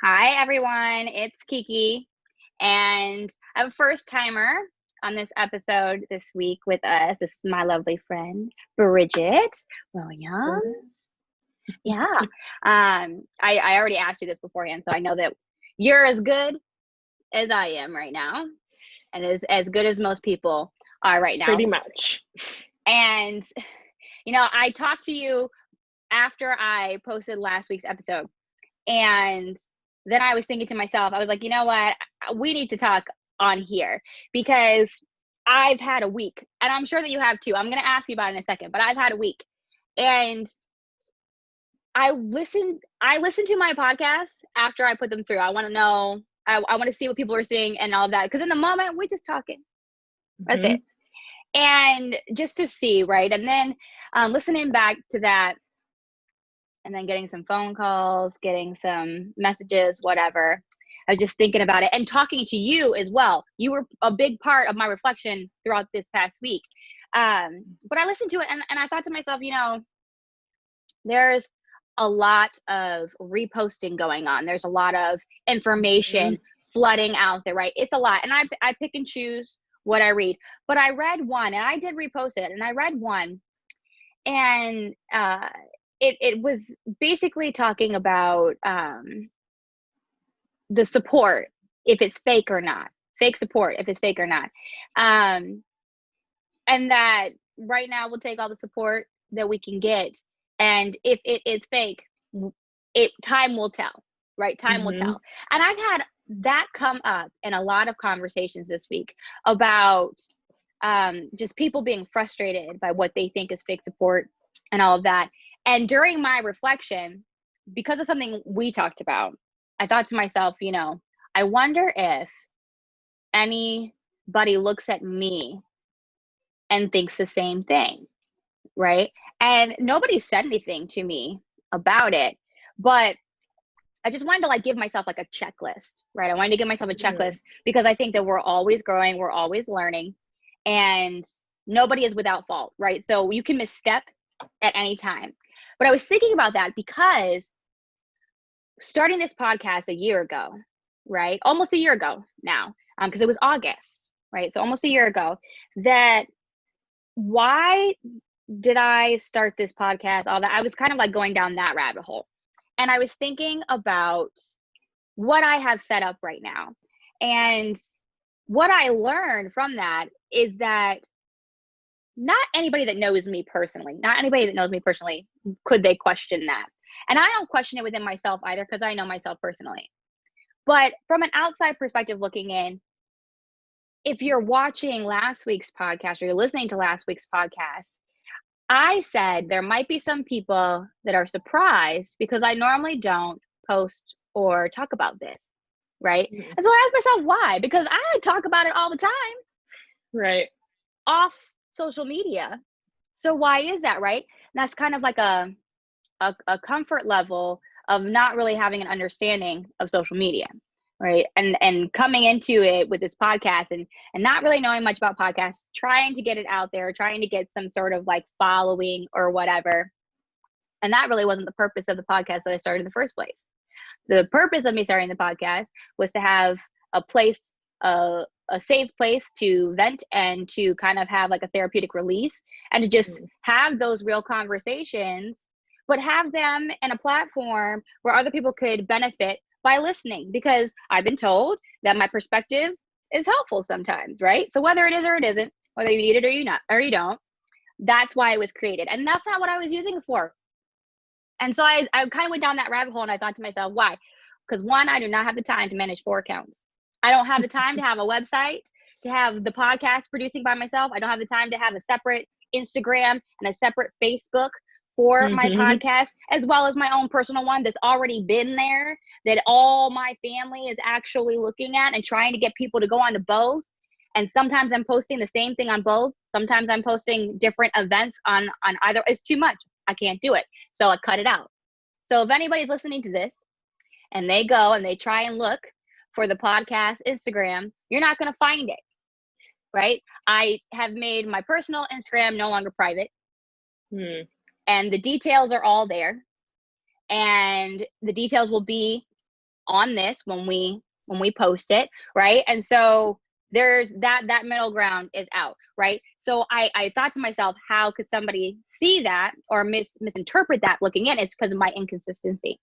Hi, everyone. It's Kiki, and I have a first timer on this episode this week with us. This is my lovely friend, Bridget Williams. Yeah. I already asked you this beforehand, so I know that you're as good as I am right now, and as good as most people are right now. Pretty much. And, I talked to you after I posted last week's episode, and then I was thinking to myself, I was like, you know what? We need to talk on here because I've had a week, and I'm sure that you have too. I'm going to ask you about it in a second, but I've had a week, and I listened to my podcasts after I put them through. I want to know, I want to see what people are seeing and all of that. Because in the moment, we're just talking. That's it. And just to see, right? And then listening back to that, and then getting some phone calls, getting some messages, whatever. I was just thinking about it and talking to you as well. You were a big part of my reflection throughout this past week. But I listened to it and I thought to myself, there's a lot of reposting going on. There's a lot of information flooding out there, right? It's a lot. And I pick and choose what I read. But I read one, and I did repost it, and I read one, and it was basically talking about the support, if it's fake or not, fake support, if it's fake or not. And that right now we'll take all the support that we can get. And if it is fake, time will tell, right? Time will tell. And I've had that come up in a lot of conversations this week about just people being frustrated by what they think is fake support and all of that. And during my reflection, because of something we talked about, I thought to myself, I wonder if anybody looks at me and thinks the same thing, right? And nobody said anything to me about it, but I just wanted to give myself a checklist, right? I wanted to give myself a checklist because I think that we're always growing, we're always learning, and nobody is without fault, right? So you can misstep at any time. But I was thinking about that because starting this podcast a year ago, right? Almost a year ago now, because it was August, right? So almost a year ago, that why did I start this podcast? All that I was kind of going down that rabbit hole. And I was thinking about what I have set up right now. And what I learned from that is that not anybody that knows me personally, could they question that. And I don't question it within myself either, because I know myself personally. But from an outside perspective looking in, if you're watching last week's podcast or you're listening to last week's podcast, I said there might be some people that are surprised because I normally don't post or talk about this, right? And so I asked myself why, because I talk about it all the time. Right. Off social media. So why is that, right? And that's kind of like a comfort level of not really having an understanding of social media, right? And coming into it with this podcast and not really knowing much about podcasts, trying to get it out there, trying to get some sort of following or whatever. And that really wasn't the purpose of the podcast that I started in the first place. The purpose of me starting the podcast was to have a place, a safe place to vent and to kind of have a therapeutic release and to just have those real conversations, but have them in a platform where other people could benefit by listening, because I've been told that my perspective is helpful sometimes, right? So whether it is or it isn't, whether you need it or you don't, that's why it was created. And that's not what I was using it for. And so I kind of went down that rabbit hole, and I thought to myself, why? Because one, I do not have the time to manage 4 accounts. I don't have the time to have a website, to have the podcast producing by myself. I don't have the time to have a separate Instagram and a separate Facebook for my podcast, as well as my own personal one that's already been there, that all my family is actually looking at and trying to get people to go on to both. And sometimes I'm posting the same thing on both. Sometimes I'm posting different events on either. It's too much. I can't do it. So I cut it out. So if anybody's listening to this and they go and they try and look for the podcast Instagram, you're not going to find it, right? I have made my personal Instagram no longer private. And the details are all there. And the details will be on this when we post it, right? And so there's that middle ground is out, right? So I thought to myself, how could somebody see that or misinterpret that looking in? It's because of my inconsistency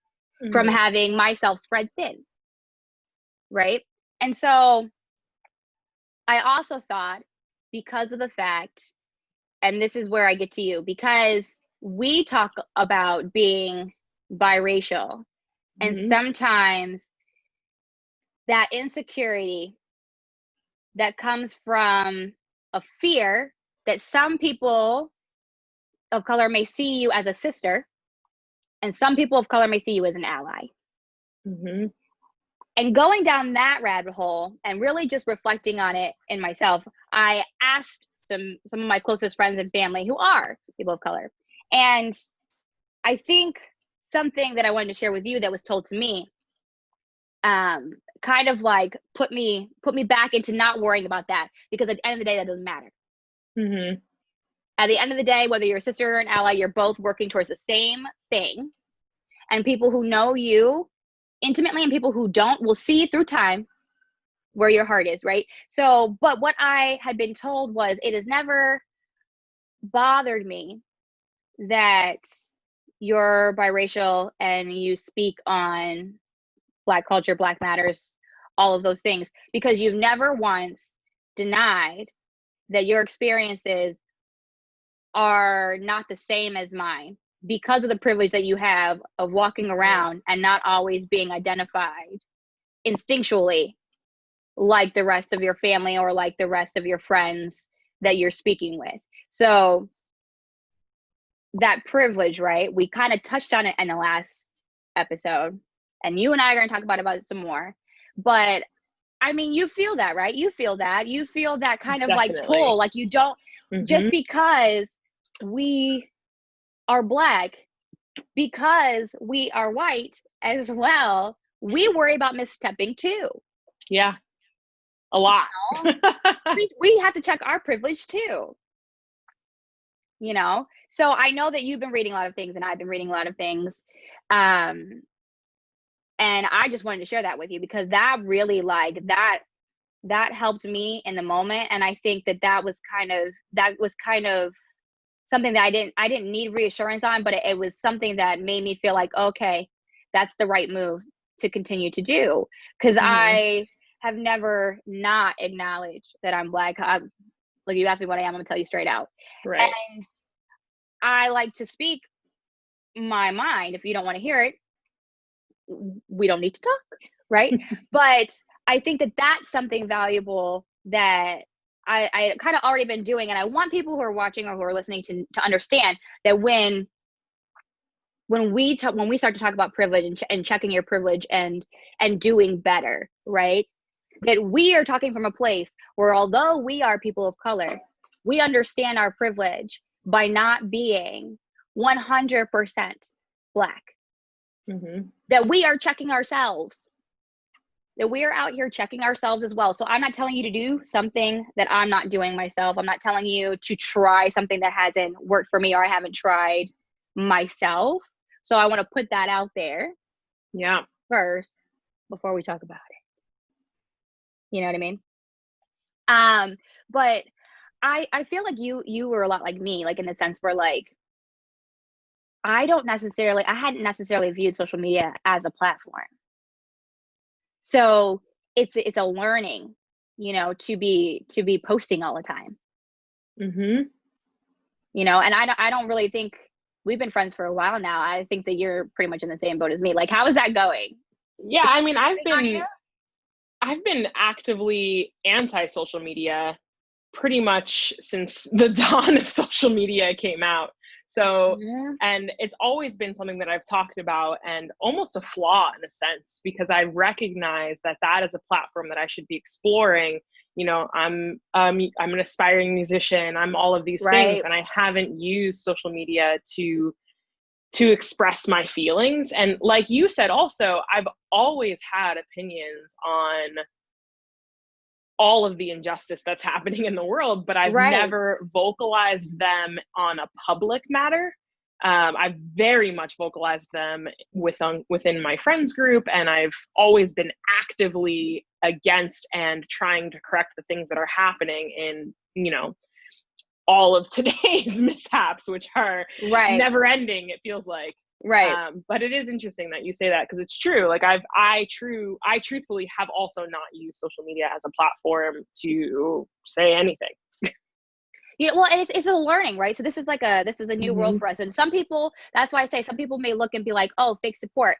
from having myself spread thin, right? And so I also thought, because of the fact, and this is where I get to you, because we talk about being biracial, and sometimes that insecurity that comes from a fear that some people of color may see you as a sister, and some people of color may see you as an ally. And going down that rabbit hole and really just reflecting on it in myself, I asked some of my closest friends and family who are people of color. And I think something that I wanted to share with you that was told to me kind of like put me back into not worrying about that, because at the end of the day, that doesn't matter. At the end of the day, whether you're a sister or an ally, you're both working towards the same thing. And people who know you intimately and people who don't will see through time where your heart is, right? So, but what I had been told was, it has never bothered me that you're biracial and you speak on Black culture, Black matters, all of those things, because you've never once denied that your experiences are not the same as mine, because of the privilege that you have of walking around and not always being identified instinctually like the rest of your family or like the rest of your friends that you're speaking with. So that privilege, right? We kind of touched on it in the last episode, and you and I are going to talk about it some more. But I mean, you feel that, right? You feel that kind of like pull, like you don't, just because we are Black, because we are white as well, we worry about misstepping too. Yeah, a lot. You know? we have to check our privilege too. You know, so I know that you've been reading a lot of things and I've been reading a lot of things. And I just wanted to share that with you, because that really that helped me in the moment. And I think that was kind of something that I didn't need reassurance on, but it was something that made me feel like, okay, that's the right move to continue to do. Because I have never not acknowledged that I'm Black. Like, you asked me what I am, I'm gonna tell you straight out. Right. And I like to speak my mind. If you don't want to hear it, we don't need to talk, right? But I think that that's something valuable that I kind of already been doing, and I want people who are watching or who are listening to understand that when we start to talk about privilege and checking your privilege and doing better, right? That we are talking from a place where, although we are people of color, we understand our privilege by not being 100% Black. That we are checking ourselves. That we are out here checking ourselves as well. So I'm not telling you to do something that I'm not doing myself. I'm not telling you to try something that hasn't worked for me or I haven't tried myself. So I want to put that out there. Yeah. First, before we talk about it. You know what I mean? But I feel like you were a lot like me, like in the sense where, like, I hadn't necessarily viewed social media as a platform. So it's a learning, you know, to be posting all the time. You know, and I don't really think we've been friends for a while now. I think that you're pretty much in the same boat as me. Like, how is that going? Yeah, I mean, I've been actively anti-social media pretty much since the dawn of social media came out. So, and it's always been something that I've talked about, and almost a flaw in a sense, because I recognize that is a platform that I should be exploring. You know, I'm an aspiring musician. I'm all of these things, and I haven't used social media to express my feelings. And like you said, also, I've always had opinions on all of the injustice that's happening in the world, but I've never vocalized them on a public matter. I've very much vocalized them within my friends group, and I've always been actively against and trying to correct the things that are happening in, all of today's mishaps, which are never ending, it feels like. But it is interesting that you say that, because it's true. Like I truthfully have also not used social media as a platform to say anything. Well, it's a learning, right? So this is a new world for us. And some people, that's why I say some people may look and be like, oh, fake support.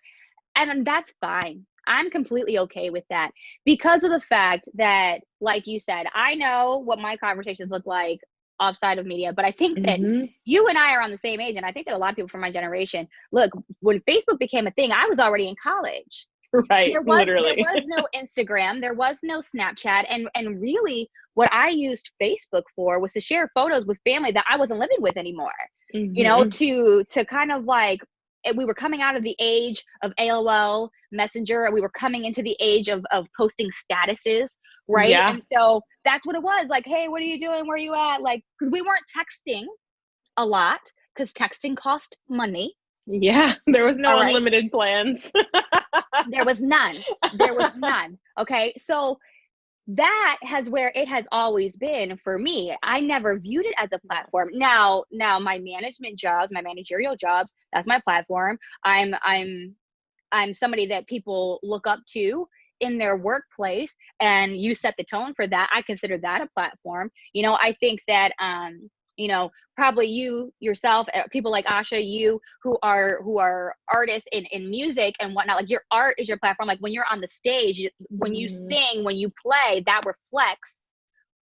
And that's fine. I'm completely okay with that, because of the fact that, like you said, I know what my conversations look like offside of media, but I think that you and I are on the same age. And I think that a lot of people from my generation, look, when Facebook became a thing, I was already in college. Right. There was no Instagram, there was no Snapchat. And really what I used Facebook for was to share photos with family that I wasn't living with anymore. To kind of like, we were coming out of the age of AOL Messenger. We were coming into the age of posting statuses, right? Yeah. And so that's what it was. Like, hey, what are you doing? Where are you at? Like, because we weren't texting a lot, because texting cost money. Yeah, there was no unlimited plans. There was none. Okay, so that has where it has always been for me. I never viewed it as a platform. Now my management jobs, my managerial jobs, that's my platform. I'm somebody that people look up to in their workplace, and you set the tone for that. I consider that a platform. I think that probably you yourself, people like Asha, you who are artists in music and whatnot, like your art is your platform. Like when you're on the stage, when you sing, when you play, that reflects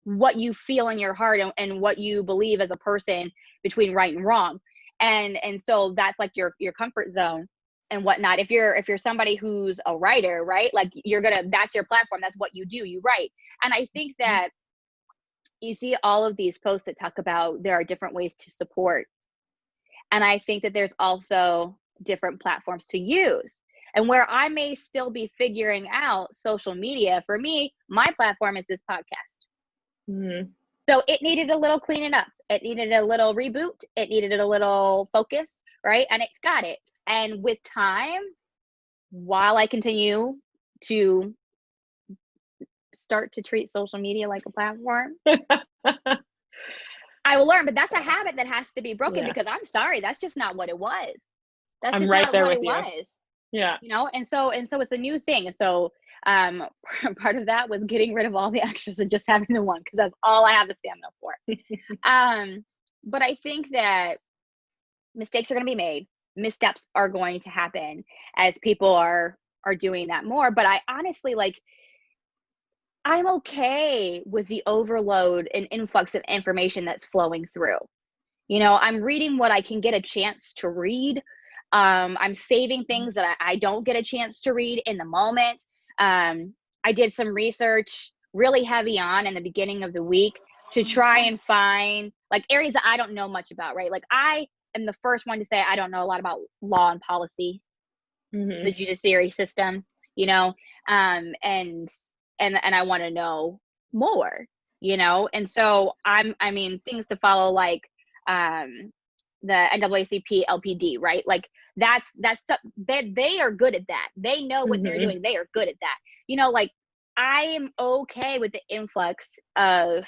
what you feel in your heart and what you believe as a person between right and wrong. And so that's like your comfort zone and whatnot. If you're somebody who's a writer, right? Like that's your platform. That's what you do. You write. And I think that you see all of these posts that talk about there are different ways to support. And I think that there's also different platforms to use. And where I may still be figuring out social media, for me, my platform is this podcast. So it needed a little cleaning up. It needed a little reboot. It needed a little focus, right? And it's got it. And with time, while I continue to start to treat social media like a platform, I will learn. But that's a habit that has to be broken, because I'm sorry, that's just not what it was. That's just not what it was. Yeah. And so it's a new thing. So part of that was getting rid of all the extras and just having the one, because that's all I have the stamina for. But I think that mistakes are going to be made. Missteps are going to happen as people are doing that more. But I honestly, like, I'm okay with the overload and influx of information that's flowing through. I'm reading what I can get a chance to read. I'm saving things that I don't get a chance to read in the moment. I did some research really heavy on in the beginning of the week to try and find like areas that I don't know much about, right? Like I am the first one to say I don't know a lot about law and policy, the judiciary system, and I want to know more, and so I mean things to follow, like the NAACP LPD, right? Like that's they are good at that. They know what they're doing. They are good at that. Like I am okay with the influx of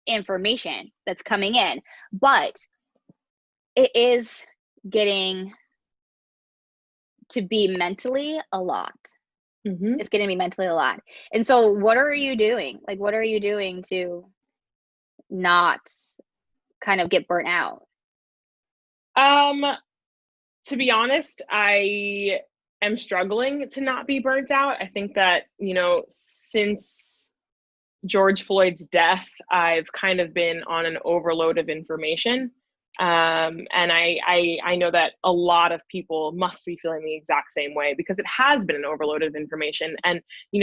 information that's coming in, but it is getting to be mentally a lot. It's getting to be mentally a lot. And so what are you doing? Like, what are you doing to not kind of get burnt out? To be honest, I am struggling to not be burnt out. I think that, since George Floyd's death, I've kind of been on an overload of information. And I know that a lot of people must be feeling the exact same way, because it has been an overload of information. And,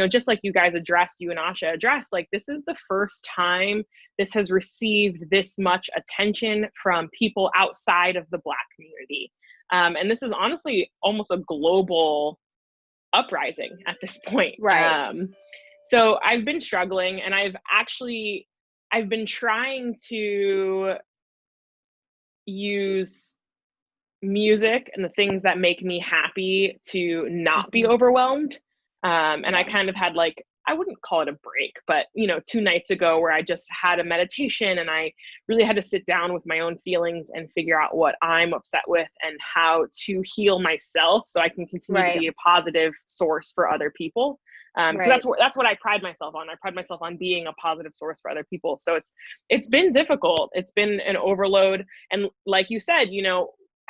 just like you guys addressed, you and Asha addressed, like this is the first time this has received this much attention from people outside of the Black community. And this is honestly almost a global uprising at this point. Right. So I've been struggling, and I've been trying to use music and the things that make me happy to not be Mhm. overwhelmed. And I Yeah. kind of had like, I wouldn't call it a break, but 2 nights ago where I just had a meditation and I really had to sit down with my own feelings and figure out what I'm upset with and how to heal myself so I can continue to Right. be a positive source for other people. Right. That's what I pride myself on. I pride myself on being a positive source for other people. So it's been difficult. It's been an overload. And like you said,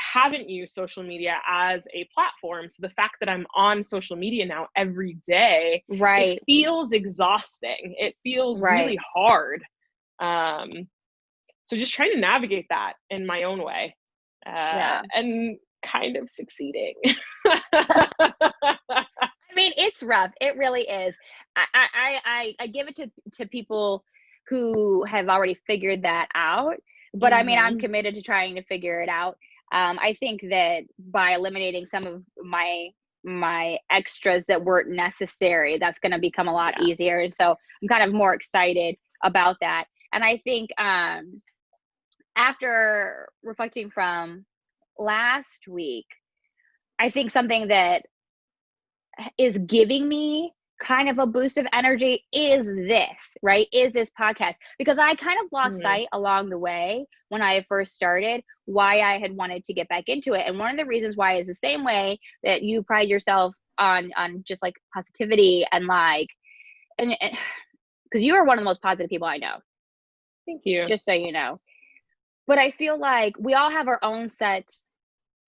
haven't used social media as a platform. So the fact that I'm on social media now every day, it Right. feels exhausting. It feels Right. really hard. So just trying to navigate that in my own way, Yeah. and kind of succeeding. I mean, it's rough. It really is. I give it to people who have already figured that out. But I mean, I'm Mm-hmm. committed to trying to figure it out. I think that by eliminating some of my extras that weren't necessary, that's going to become a lot Yeah. easier. And so I'm kind of more excited about that. And I think after reflecting from last week, I think something that is giving me kind of a boost of energy is this podcast, because I kind of lost Mm-hmm. sight along the way when I first started why I had wanted to get back into it. And one of the reasons why is the same way that you pride yourself on just like positivity and like, and because you are one of the most positive people I know, Thank you. just so you know. But I feel like we all have our own sets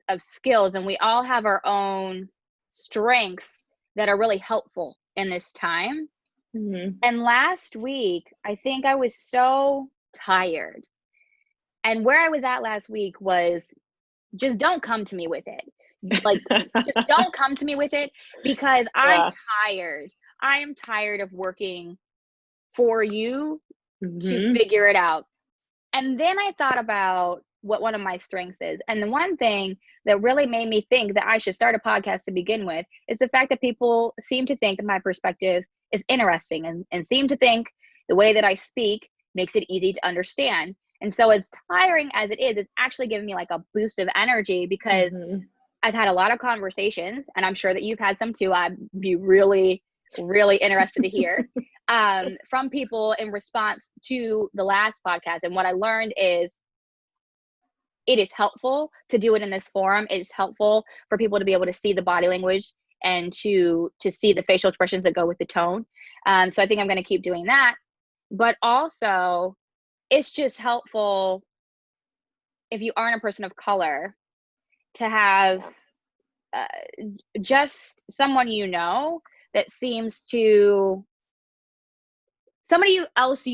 of skills and we all have our own strengths that are really helpful in this time. Mm-hmm. And last week, I think I was so tired. And where I was at last week was just don't come to me with it. Like, just don't come to me with it because I'm Yeah. tired. I am tired of working for you to Mm-hmm. figure it out. And then I thought about what one of my strengths is. And the one thing that really made me think that I should start a podcast to begin with is the fact that people seem to think that my perspective is interesting and seem to think the way that I speak makes it easy to understand. And so as tiring as it is, it's actually giving me like a boost of energy because Mm-hmm. I've had a lot of conversations, and I'm sure that you've had some too. I'd be really, really interested to hear from people in response to the last podcast. And what I learned is it is helpful to do it in this forum. It is helpful for people to be able to see the body language and to see the facial expressions that go with the tone. So I think I'm going to keep doing that. But also, it's just helpful if you aren't a person of color to have uh, just someone that seems to somebody else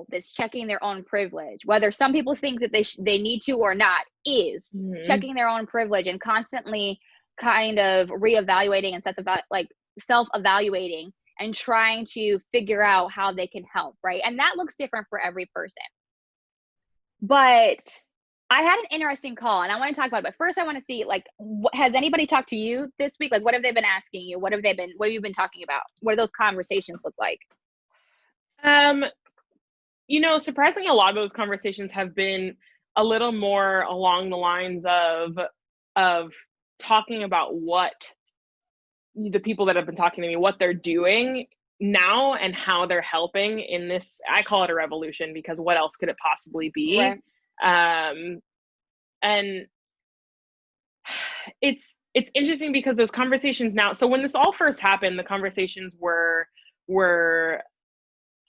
that's checking their own privilege, whether some people think that they need to or not, is Mm-hmm. checking their own privilege and constantly kind of reevaluating and self-evaluating and trying to figure out how they can help, right? And that looks different for every person. But I had an interesting call and I want to talk about it. But first I want to see, like, has anybody talked to you this week? Like, what have they been asking you? What have you been talking about? What do those conversations look like? Surprisingly, a lot of those conversations have been a little more along the lines of talking about what the people that have been talking to me, what they're doing now and how they're helping in this. I call it a revolution because what else could it possibly be? Right. And it's interesting because those conversations now. So when this all first happened, the conversations were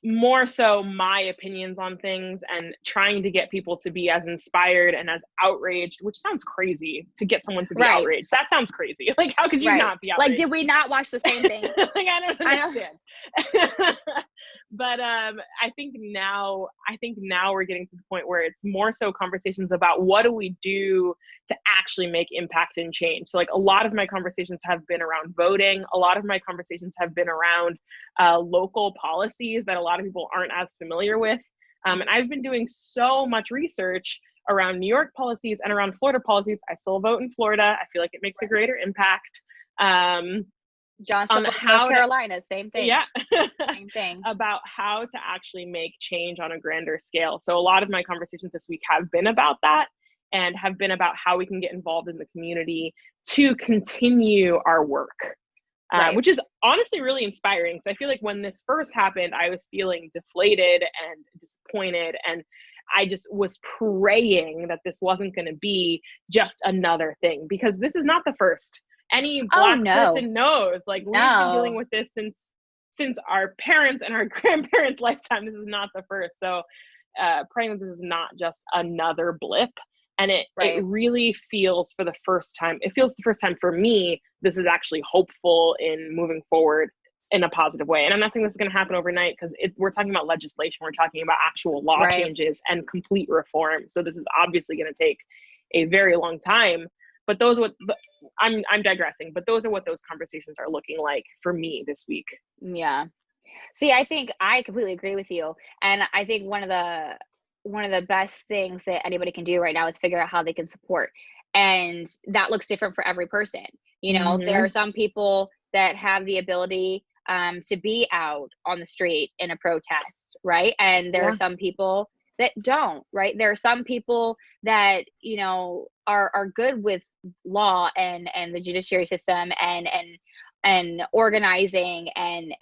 more so my opinions on things and trying to get people to be as inspired and as outraged, which sounds crazy to get someone to be Right. outraged. That sounds crazy. Like, how could you Right. not be outraged? Like, did we not watch the same thing? Like, I don't understand. But I think now we're getting to the point where it's more so conversations about what do we do to actually make impact and change. So like a lot of my conversations have been around voting. A lot of my conversations have been around local policies that a lot of people aren't as familiar with. And I've been doing so much research around New York policies and around Florida policies. I still vote in Florida. I feel like it makes a greater impact. Johnston, North Carolina, same thing. Yeah. Same thing. About how to actually make change on a grander scale. So a lot of my conversations this week have been about that. and have been about how we can get involved in the community to continue our work. Right. Which is honestly really inspiring. So I feel like when this first happened, I was feeling deflated and disappointed, and I just was praying that this wasn't going to be just another thing, because this is not the first. Any Black person knows, like, we've been dealing with this since our parents and our grandparents' lifetime. This is not the first. So praying that this is not just another blip. And it really feels for the first time, it feels the first time for me, this is actually hopeful in moving forward in a positive way. And I'm not saying this is going to happen overnight, because we're talking about legislation. We're talking about actual law changes and complete reform. So this is obviously going to take a very long time. But I'm digressing, but those are what those conversations are looking like for me this week. Yeah. See, I think I completely agree with you. And I think one of the best things that anybody can do right now is figure out how they can support. And that looks different for every person. You know, there are some people that have the ability to be out on the street in a protest, right? And there are some people that don't, right? There are some people that, you know, are good with law and the judiciary system and organizing and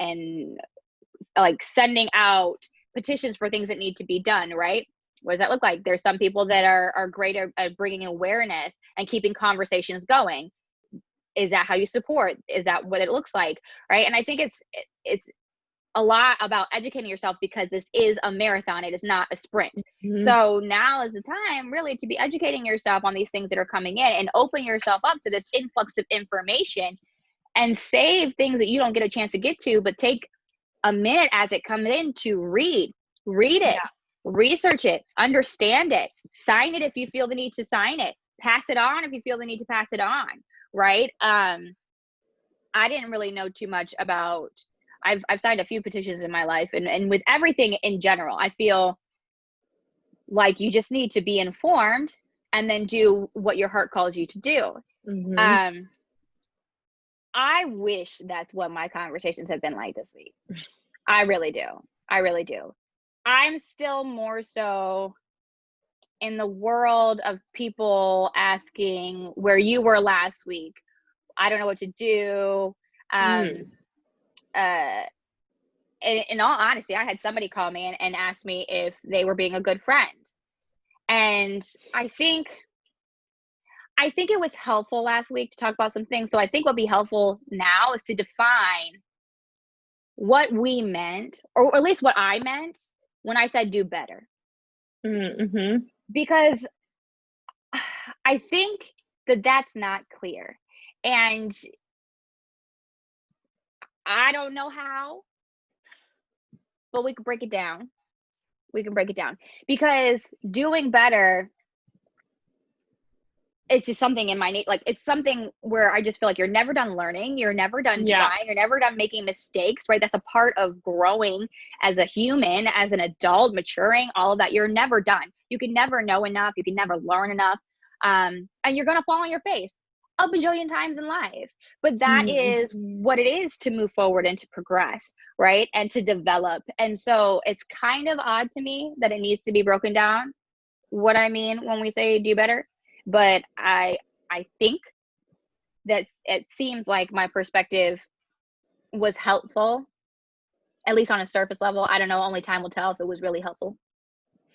like sending out petitions for things that need to be done, right? What does that look like? There's some people that are great at bringing awareness and keeping conversations going. Is that how you support? Is that what it looks like, right? And I think it's a lot about educating yourself, because this is a marathon. It is not a sprint. So now is the time really to be educating yourself on these things that are coming in and open yourself up to this influx of information, and save things that you don't get a chance to get to, but take a minute as it comes in to read it, research it, understand it, sign it if you feel the need to sign it, pass it on if you feel the need to pass it on, right? I didn't really know too much about, I've signed a few petitions in my life, and with everything in general, I feel like you just need to be informed and then do what your heart calls you to do. I wish that's what my conversations have been like this week. I really do. I'm still more so in the world of people asking where you were last week. I don't know what to do. In all honesty, I had somebody call me and ask me if they were being a good friend. And I think it was helpful last week to talk about some things. So I think what'd be helpful now is to define what we meant, or at least what I meant when I said do better. Because I think that that's not clear. And I don't know how, but we can break it down. Because doing better, it's just something in my like, it's something where I just feel like you're never done learning, you're never done trying, you're never done making mistakes, right? That's a part of growing as a human, as an adult, maturing, all of that. You're never done. You can never know enough, you can never learn enough, and you're gonna fall on your face a bajillion times in life. But that is what it is to move forward and to progress, right? And to develop. And so it's kind of odd to me that it needs to be broken down, what I mean when we say do better. But I think that it seems like my perspective was helpful, at least on a surface level. I don't know, only time will tell if it was really helpful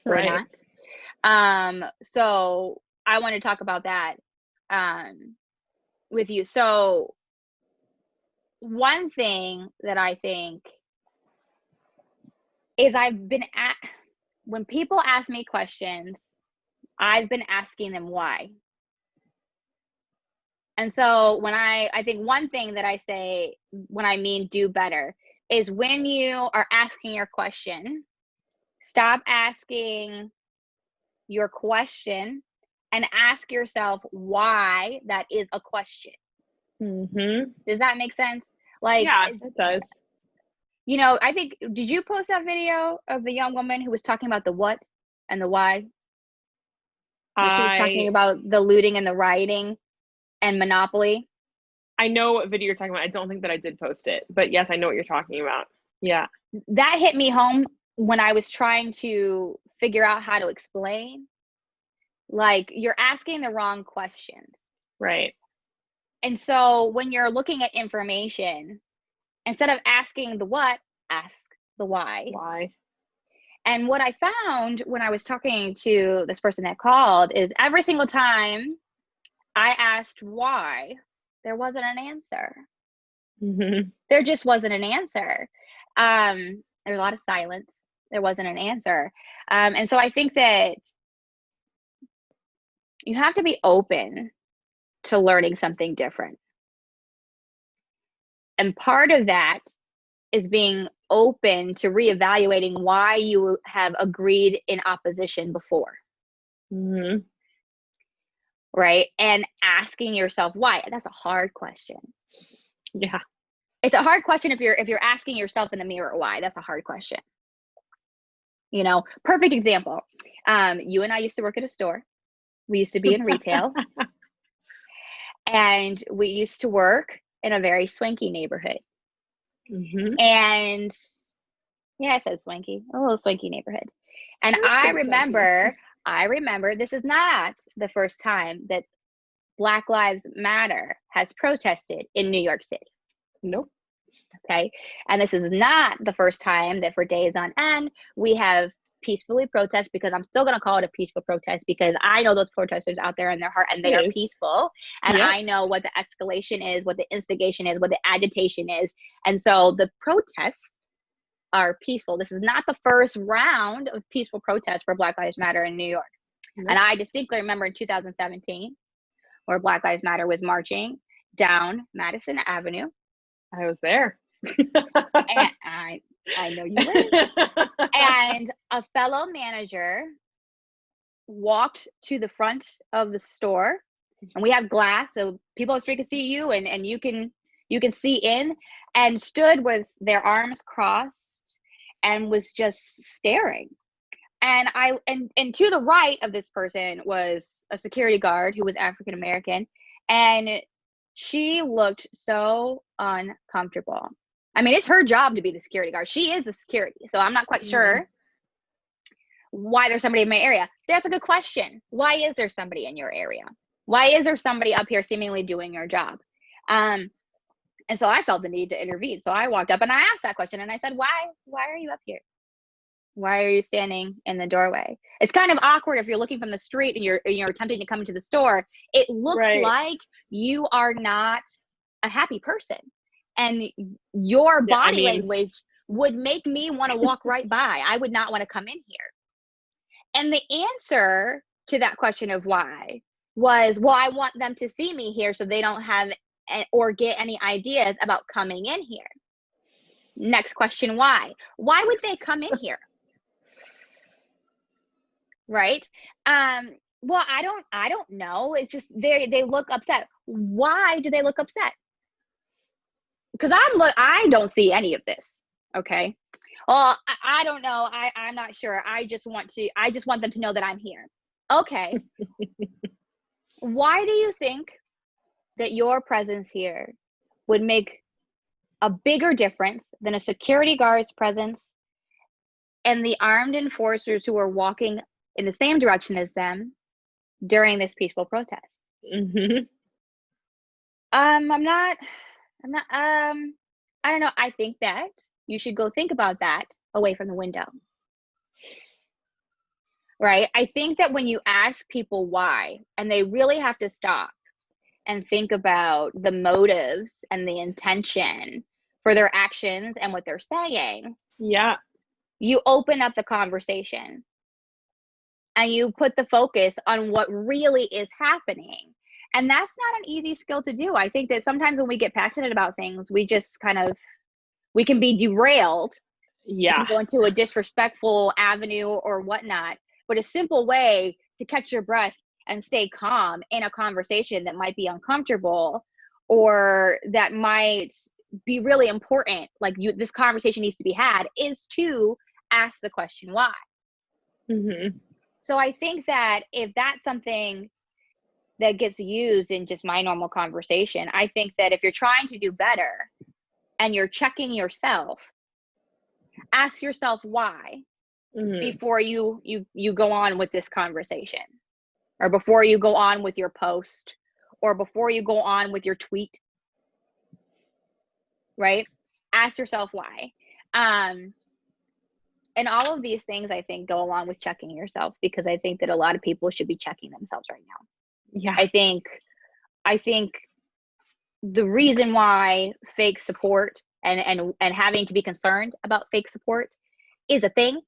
or not. So I want to talk about that with you. So one thing that I think is when people ask me questions, I've been asking them why. And so when I think one thing that I say when I mean do better is when you are asking your question, stop asking your question and ask yourself why that is a question. Does that make sense? Like, yeah, it does. You know, I think, did you post that video of the young woman who was talking about the what and the why? She was talking about the looting and the rioting and Monopoly. I know what video you're talking about. I don't think that I did post it, but yes, I know what you're talking about. Yeah. That hit me home when I was trying to figure out how to explain Like, you're asking the wrong questions. Right. And so when you're looking at information, instead of asking the what, ask the why. Why? And what I found when I was talking to this person that called is every single time I asked why, there wasn't an answer. Mm-hmm. There just wasn't an answer. There was a lot of silence. There wasn't an answer. And so I think that you have to be open to learning something different. And part of that is being open to reevaluating why you have agreed in opposition before. Mm-hmm. Right? And asking yourself why. That's a hard question. Yeah. It's a hard question if you're asking yourself in the mirror why. That's a hard question. You know, perfect example. You and I used to work at a store. We used to be in retail. And we used to work in a very swanky neighborhood. Mm-hmm. And yeah, I said swanky, a little swanky neighborhood. And I remember this is not the first time that Black Lives Matter has protested in New York City. Nope. Okay. And this is not the first time that for days on end we have peacefully protest, because I'm still going to call it a peaceful protest, because I know those protesters out there in their heart, and they are peaceful. And yep. I know what the escalation is, what the instigation is, what the agitation is. And so the protests are peaceful. This is not the first round of peaceful protests for Black Lives Matter in New York. Nope. And I distinctly remember in 2017 where Black Lives Matter was marching down Madison Avenue. I was there. And I know you were. And a fellow manager walked to the front of the store, and we have glass so people on the street can see you, and you can see in, and stood with their arms crossed and was just staring. And and to the right of this person was a security guard who was African American, and she looked so uncomfortable. I mean, it's her job to be the security guard. She is the security. So I'm not quite sure why there's somebody in my area. That's a good question. Why is there somebody in your area? Why is there somebody up here seemingly doing your job? And so I felt the need to intervene. So I walked up and I asked that question, and I said, why are you up here? Why are you standing in the doorway? It's kind of awkward if you're looking from the street and you're attempting to come into the store. It looks like you are not a happy person. And your body language would make me want to walk right by. I would not want to come in here. And the answer to that question of why was, well, I want them to see me here so they don't have or get any ideas about coming in here. Next question, why? Why would they come in here? Right? Well, I don't know. It's just they look upset. Why do they look upset? Because I don't see any of this. Okay. Well, I don't know. I'm not sure. I just want them to know that I'm here. Okay. Why do you think that your presence here would make a bigger difference than a security guard's presence and the armed enforcers who are walking in the same direction as them during this peaceful protest? Mm-hmm. I don't know. I think that you should go think about that away from the window. Right? I think that when you ask people why, and they really have to stop and think about the motives and the intention for their actions and what they're saying. Yeah. You open up the conversation and you put the focus on what really is happening. And that's not an easy skill to do. I think that sometimes when we get passionate about things, we just we can be derailed. Yeah. We can go into a disrespectful avenue or whatnot. But a simple way to catch your breath and stay calm in a conversation that might be uncomfortable or that might be really important, like this conversation needs to be had, is to ask the question why. Mm-hmm. So I think that if that's something that gets used in just my normal conversation, I think that if you're trying to do better and you're checking yourself, ask yourself why before you go on with this conversation. or before you go on with your post, or before you go on with your tweet, right? Ask yourself why. And all of these things, I think, go along with checking yourself, because I think that a lot of people should be checking themselves right now. Yeah. I think the reason why fake support and having to be concerned about fake support is a thing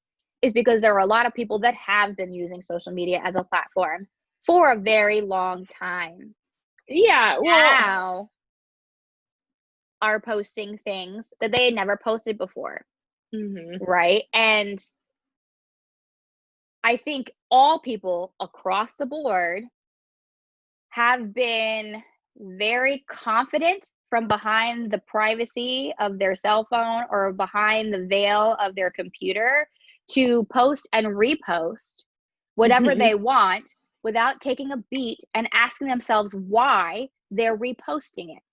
is because there are a lot of people that have been using social media as a platform for a very long time. Yeah. Well, now are posting things that they had never posted before. Mm-hmm. Right? And I think all people across the board have been very confident from behind the privacy of their cell phone or behind the veil of their computer to post and repost whatever they want without taking a beat and asking themselves why they're reposting it.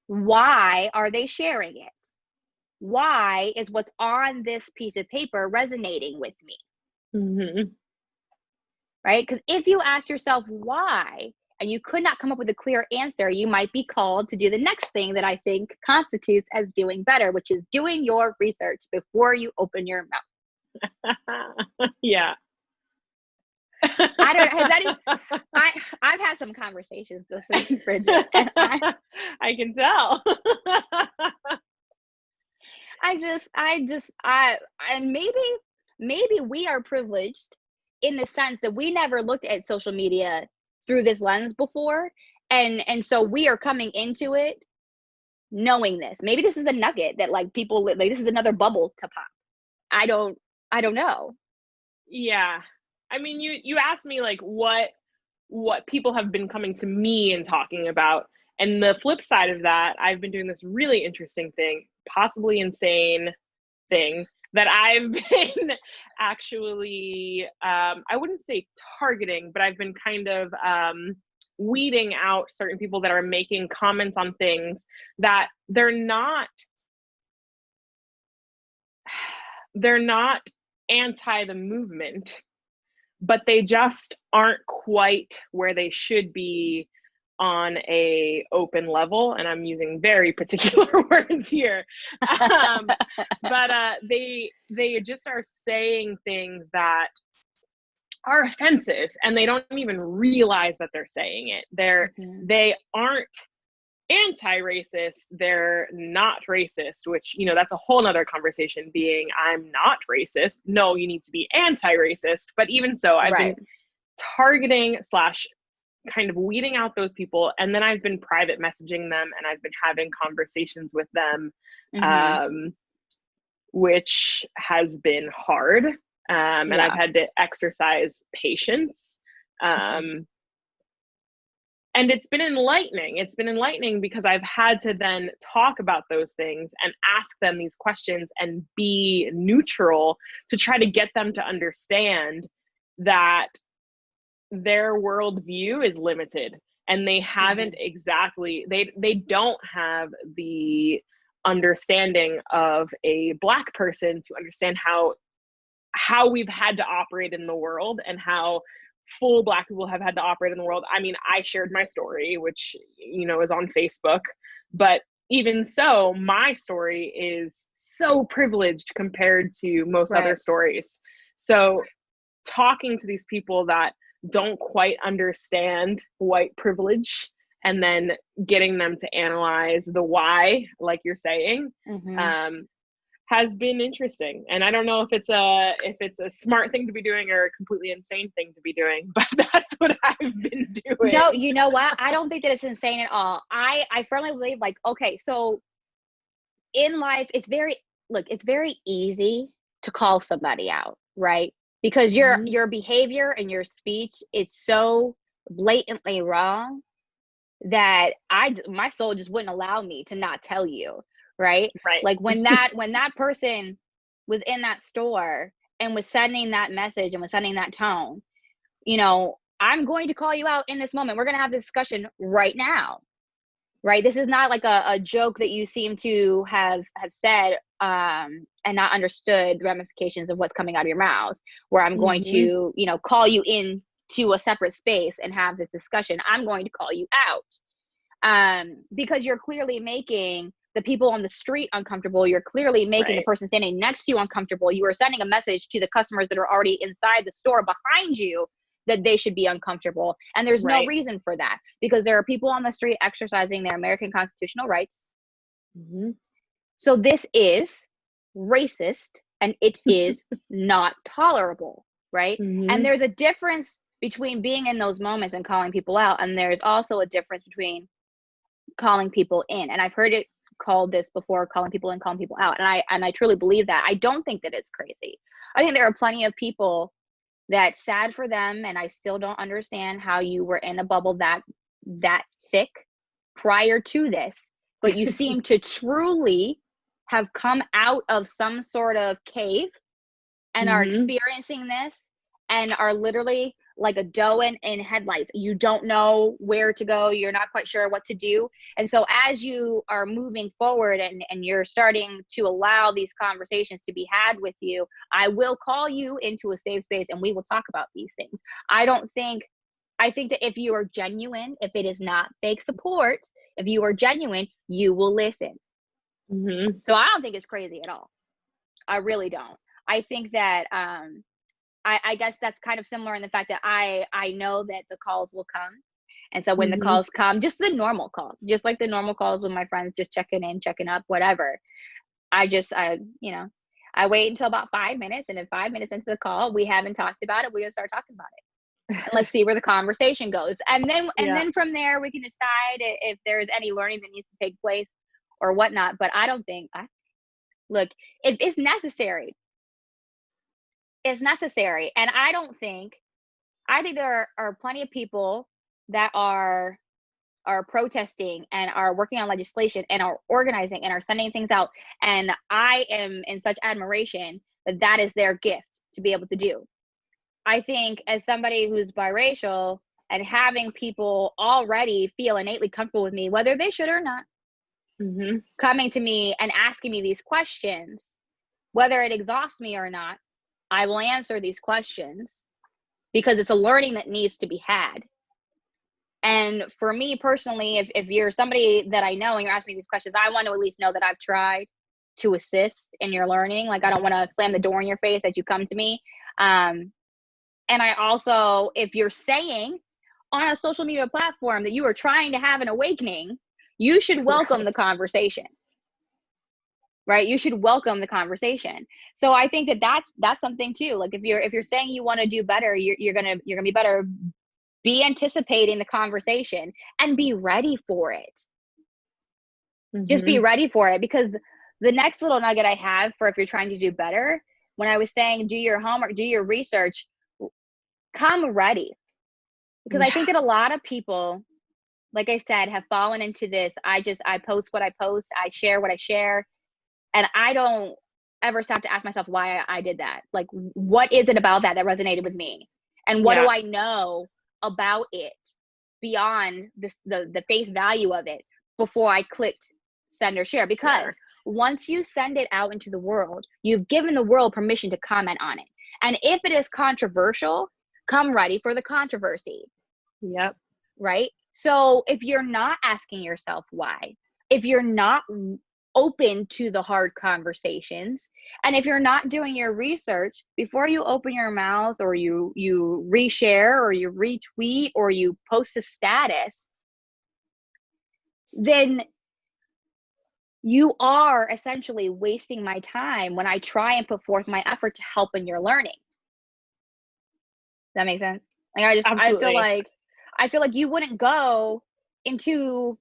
Why are they sharing it? Why is what's on this piece of paper resonating with me? Mm-hmm. Right? Because if you ask yourself why, and you could not come up with a clear answer, you might be called to do the next thing that I think constitutes as doing better, which is doing your research before you open your mouth. Yeah. I don't know. I've had some conversations this week, Bridget, and I can tell. And maybe we are privileged in the sense that we never looked at social media through this lens before. And so we are coming into it knowing this. Maybe this is a nugget that like people like this is another bubble to pop. I don't know. Yeah. I mean, you asked me like what people have been coming to me and talking about. And the flip side of that, I've been doing this really interesting thing, possibly insane thing that I've been actually, I wouldn't say targeting, but I've been kind of weeding out certain people that are making comments on things that they're not anti the movement, but they just aren't quite where they should be on a open level, and I'm using very particular words here. But they just are saying things that are offensive, and they don't even realize that they're saying it. They aren't anti-racist, they're not racist, which, you know, that's a whole nother conversation, being I'm not racist. No, you need to be anti-racist. But even so, I've been targeting / kind of weeding out those people, and then I've been private messaging them, and I've been having conversations with them, which has been hard, and I've had to exercise patience, and it's been enlightening because I've had to then talk about those things and ask them these questions and be neutral to try to get them to understand that their worldview is limited, and they haven't exactly, they don't have the understanding of a Black person to understand how we've had to operate in the world and how full Black people have had to operate in the world. I mean, I shared my story, which, you know, is on Facebook, but even so, my story is so privileged compared to most other stories. So talking to these people that don't quite understand white privilege, and then getting them to analyze the why, like you're saying, has been interesting. And I don't know if it's a smart thing to be doing or a completely insane thing to be doing, but that's what I've been doing. No, you know what? I don't think that it's insane at all. I firmly believe, like, okay, so in life, it's very easy to call somebody out, right? Because your behavior and your speech is so blatantly wrong that my soul just wouldn't allow me to not tell you, right? Like when that person was in that store and was sending that message and was sending that tone, you know, I'm going to call you out in this moment. We're going to have this discussion right now, right? This is not like a joke that you seem to have said and not understood the ramifications of what's coming out of your mouth, where I'm going to, you know, call you in to a separate space and have this discussion. I'm going to call you out. Because you're clearly making the people on the street uncomfortable. You're clearly making the person standing next to you uncomfortable. You are sending a message to the customers that are already inside the store behind you that they should be uncomfortable. And there's no reason for that, because there are people on the street exercising their American constitutional rights. So this is racist, and it is not tolerable, right? And there's a difference between being in those moments and calling people out, and there's also a difference between calling people in. And I've heard it called this before, calling people in, calling people out, and I truly believe that. I don't think that it's crazy. I think there are plenty of people that's sad for them, and I still don't understand how you were in a bubble that thick prior to this, but you seem to truly have come out of some sort of cave and are experiencing this and are literally like a doe in headlights. You don't know where to go. You're not quite sure what to do. And so as you are moving forward and you're starting to allow these conversations to be had with you, I will call you into a safe space and we will talk about these things. I think that if you are genuine, if it is not fake support, if you are genuine, you will listen. So I don't think it's crazy at all. I really don't. I think that, I guess that's kind of similar in the fact that I know that the calls will come. And so when the calls come, just the normal calls, just like the normal calls with my friends, just checking in, checking up, whatever. I wait until about 5 minutes. And in 5 minutes into the call, we haven't talked about it. We're going to start talking about it. And let's see where the conversation goes. And then from there, we can decide if there's any learning that needs to take place or whatnot. But I don't think, look, if it's necessary, it's necessary. And I think there are plenty of people that are protesting and are working on legislation and are organizing and are sending things out. And I am in such admiration that is their gift to be able to do. I think as somebody who's biracial and having people already feel innately comfortable with me, whether they should or not, coming to me and asking me these questions, whether it exhausts me or not, I will answer these questions because it's a learning that needs to be had. And for me personally, if you're somebody that I know and you're asking me these questions, I want to at least know that I've tried to assist in your learning. Like, I don't want to slam the door in your face as you come to me. And I also, if you're saying on a social media platform that you are trying to have an awakening, you should welcome the conversation. Right? You should welcome the conversation. So I think that's something too. Like, if you're saying you want to do better, you're gonna be better. Be anticipating the conversation and be ready for it. Just be ready for it, because the next little nugget I have for if you're trying to do better, when I was saying do your homework, do your research, come ready. Because I think that a lot of people, like I said, have fallen into this. I post what I post, I share what I share. And I don't ever stop to ask myself why I did that. Like, what is it about that resonated with me? And what do I know about it beyond the face value of it before I clicked send or share? Because once you send it out into the world, you've given the world permission to comment on it. And if it is controversial, come ready for the controversy. Yep. Right? So if you're not asking yourself why, if you're not open to the hard conversations, and if you're not doing your research before you open your mouth, or you reshare or you retweet or you post a status, then you are essentially wasting my time when I try and put forth my effort to help in your learning. Does that make sense? Like, I feel like you wouldn't go into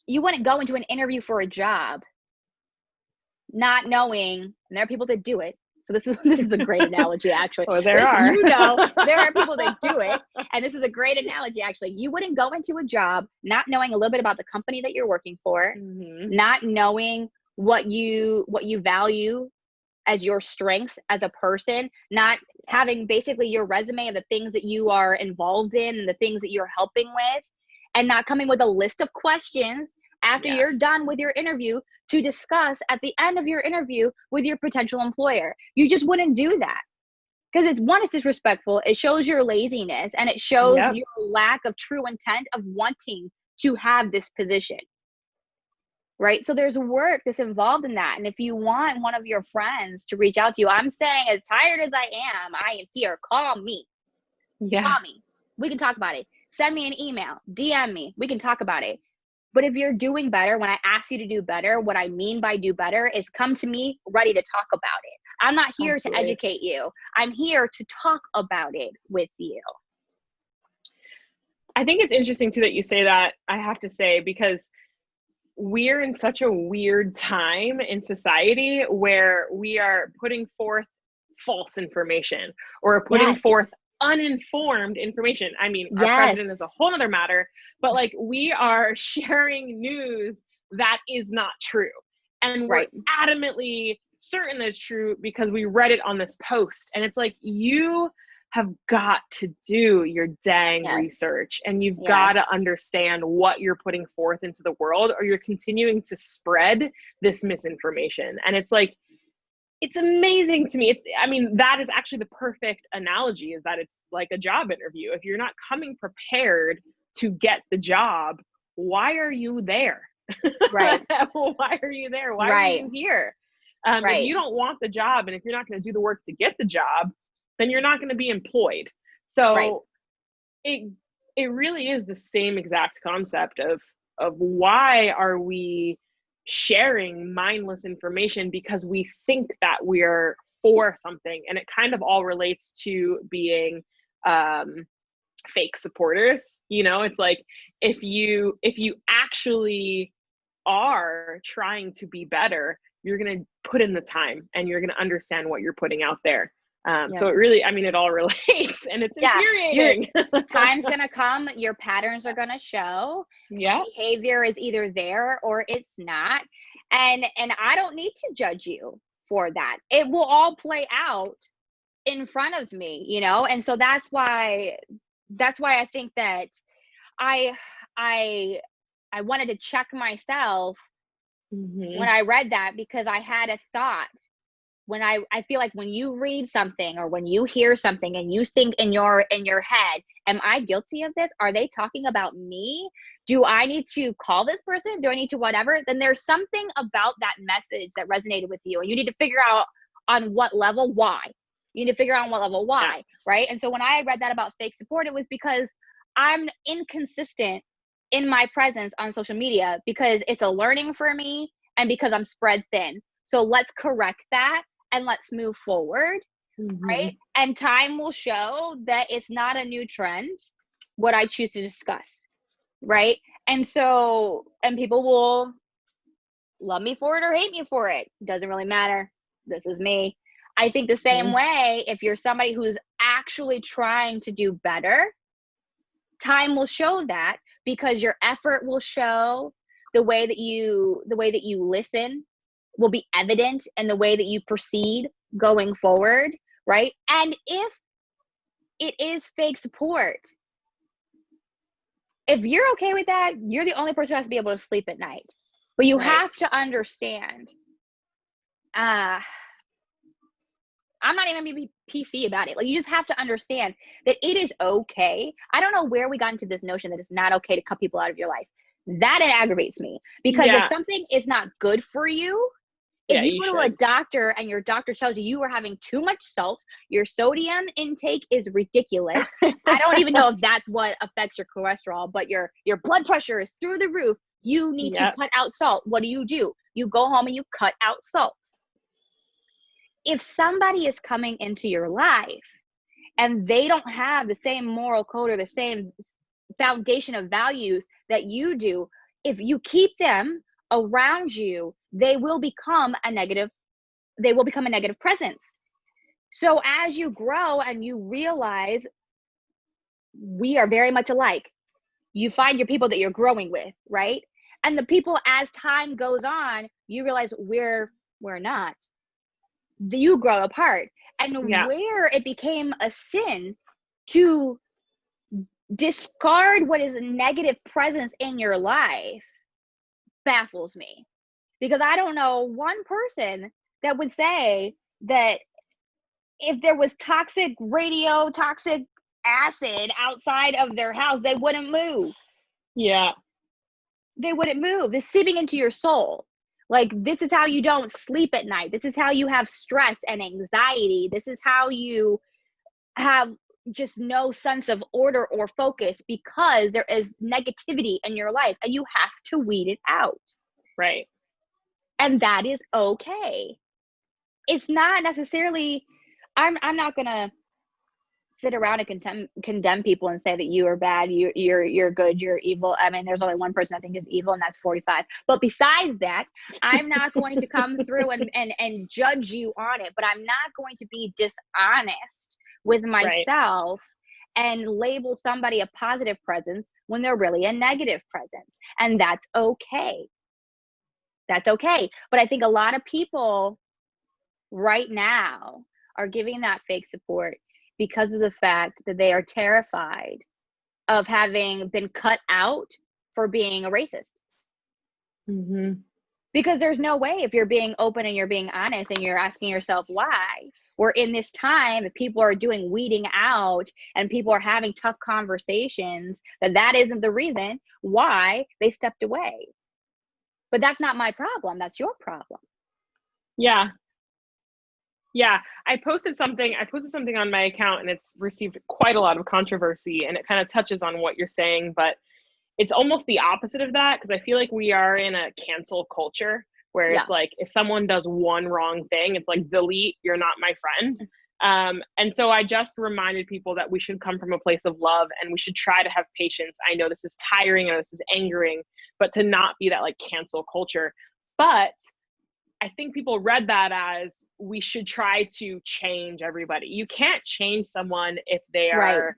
an interview for a job not knowing, and there are people that do it. So this is a great analogy, actually. Oh, there are. There are people that do it, and this is a great analogy, actually. You wouldn't go into a job not knowing a little bit about the company that you're working for, not knowing what you value as your strengths as a person, not having basically your resume of the things that you are involved in and the things that you're helping with, and not coming with a list of questions after you're done with your interview to discuss at the end of your interview with your potential employer. You just wouldn't do that. Because it's disrespectful. It shows your laziness, and it shows your lack of true intent of wanting to have this position. Right? So there's work that's involved in that. And if you want one of your friends to reach out to you, I'm saying, as tired as I am here. Call me. Yeah. Call me. We can talk about it. Send me an email. DM me. We can talk about it. But if you're doing better, when I ask you to do better, what I mean by do better is come to me ready to talk about it. I'm not here to educate you. I'm here to talk about it with you. I think it's interesting too that you say that, I have to say, because we're in such a weird time in society where we are putting forth false information or putting forth uninformed information. I mean, our president is a whole other matter, but like, we are sharing news that is not true. And we're adamantly certain that it's true because we read it on this post. And it's like, you have got to do your dang research, and you've got to understand what you're putting forth into the world, or you're continuing to spread this misinformation. And it's like, it's amazing to me. I mean, that is actually the perfect analogy, is that it's like a job interview. If you're not coming prepared to get the job, why are you there? Right. Why are you there? Why are you here? If you don't want the job, and if you're not going to do the work to get the job, then you're not going to be employed. So it really is the same exact concept of why are we sharing mindless information, because we think that we're for something. And it kind of all relates to being fake supporters. You know, it's like, if you actually are trying to be better, you're going to put in the time, and you're going to understand what you're putting out there. So it really, I mean, it all relates, and it's infuriating. Time's going to come. Your patterns are going to show. Behavior is either there or it's not. And I don't need to judge you for that. It will all play out in front of me, you know? And so that's why I think that I wanted to check myself when I read that, because I had a thought. When I feel like when you read something or when you hear something and you think in your head, am I guilty of this? Are they talking about me? Do I need to call this person? Do I need to whatever? Then there's something about that message that resonated with you, and you need to figure out on what level why. You need to figure out on what level why, right? And so when I read that about fake support, it was because I'm inconsistent in my presence on social media, because it's a learning for me and because I'm spread thin. So let's correct that. And let's move forward, right? And time will show that it's not a new trend, what I choose to discuss, right? And so, and people will love me for it or hate me for it. Doesn't really matter. This is me. I think the same way, if you're somebody who's actually trying to do better, time will show that, because your effort will show, the way that you listen will be evident in the way that you proceed going forward, right? And if it is fake support, if you're okay with that, you're the only person who has to be able to sleep at night. But you have to understand, I'm not even going to be PC about it. Like, you just have to understand that it is okay. I don't know where we got into this notion that it's not okay to cut people out of your life. That it aggravates me, because if something is not good for you, if you go to a doctor and your doctor tells you are having too much salt, your sodium intake is ridiculous. I don't even know if that's what affects your cholesterol, but your blood pressure is through the roof. You need to cut out salt. What do? You go home and you cut out salt. If somebody is coming into your life and they don't have the same moral code or the same foundation of values that you do, if you keep them around you, they will become a negative presence. So as you grow and you realize we are very much alike, you find your people that you're growing with, right? And the people, as time goes on, you realize we're not. You grow apart. And where it became a sin to discard what is a negative presence in your life baffles me, because I don't know one person that would say that if there was toxic acid outside of their house, they wouldn't move. Yeah. They wouldn't move. This seeping into your soul. Like, this is how you don't sleep at night. This is how you have stress and anxiety. This is how you have just no sense of order or focus, because there is negativity in your life and you have to weed it out. Right. And that is okay. It's not necessarily, I'm not going to sit around and condemn people and say that you are bad, you're good, you're evil. I mean, there's only one person I think is evil, and that's 45. But besides that, I'm not going to come through and judge you on it, but I'm not going to be dishonest with myself and label somebody a positive presence when they're really a negative presence. And that's okay. That's okay. But I think a lot of people right now are giving that fake support because of the fact that they are terrified of having been cut out for being a racist. Mm-hmm. Because there's no way, if you're being open and you're being honest and you're asking yourself why, we're in this time, if people are doing weeding out and people are having tough conversations, that isn't the reason why they stepped away. But that's not my problem. That's your problem. Yeah. Yeah. I posted something on my account, and it's received quite a lot of controversy, and it kind of touches on what you're saying, but it's almost the opposite of that, because I feel like we are in a cancel culture where it's like, if someone does one wrong thing, it's like, delete, you're not my friend. And so I just reminded people that we should come from a place of love, and we should try to have patience. I know this is tiring and this is angering, but to not be that like cancel culture. But I think people read that as we should try to change everybody. You can't change someone if they are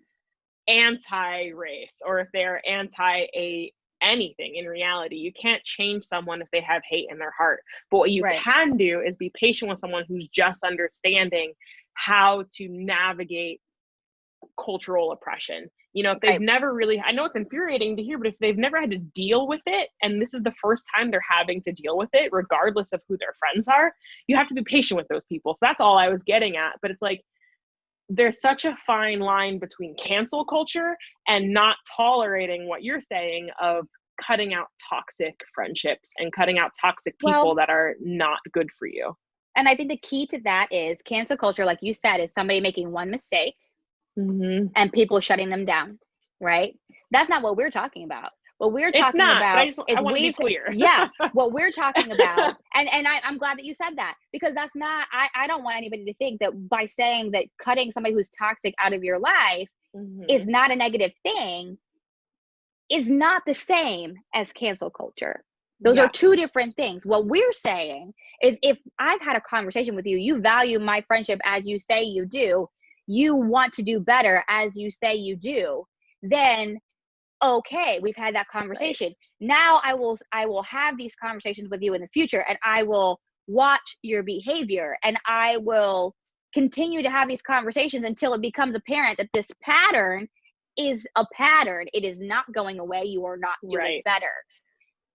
anti-race or if they're anything. In reality, you can't change someone if they have hate in their heart. But what you can do is be patient with someone who's just understanding how to navigate cultural oppression. You know, if they've never really, I know it's infuriating to hear, but if they've never had to deal with it, and this is the first time they're having to deal with it, regardless of who their friends are, you have to be patient with those people. So that's all I was getting at. But it's like, there's such a fine line between cancel culture and not tolerating what you're saying of cutting out toxic friendships and cutting out toxic people that are not good for you. And I think the key to that is cancel culture, like you said, is somebody making one mistake and people shutting them down, right? That's not what we're talking about. What we're talking about is I want to be clear. What we're talking about, and I'm glad that you said that, because that's not, I don't want anybody to think that by saying that cutting somebody who's toxic out of your life is not a negative thing, is not the same as cancel culture. Those are two different things. What we're saying is, if I've had a conversation with you, you value my friendship as you say you do, you want to do better as you say you do, then okay, we've had that conversation. Now I will have these conversations with you in the future, and I will watch your behavior, and I will continue to have these conversations until it becomes apparent that this pattern is a pattern. It is not going away. You are not doing better.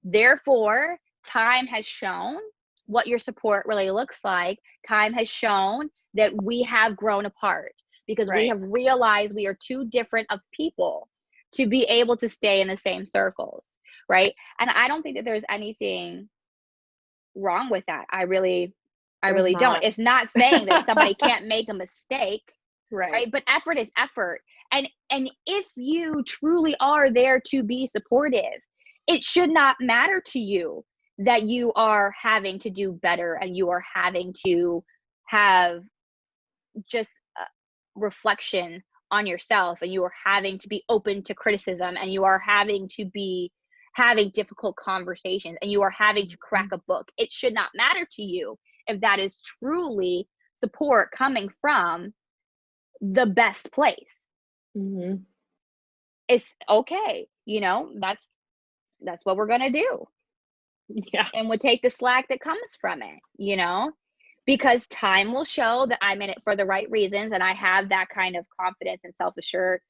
Therefore, time has shown what your support really looks like. Time has shown that we have grown apart, because we have realized we are too different of people to be able to stay in the same circles, right? And I don't think that there's anything wrong with that. I really don't. It's not saying that somebody can't make a mistake, right? But effort is effort. And if you truly are there to be supportive, it should not matter to you that you are having to do better and you are having to have just reflection on yourself, and you are having to be open to criticism, and you are having to be having difficult conversations, and you are having to crack a book. It should not matter to you if that is truly support coming from the best place. It's okay, you know, that's what we're gonna do. And we'll take the slack that comes from it, you know, because time will show that I'm in it for the right reasons, and I have that kind of confidence and self-assurance,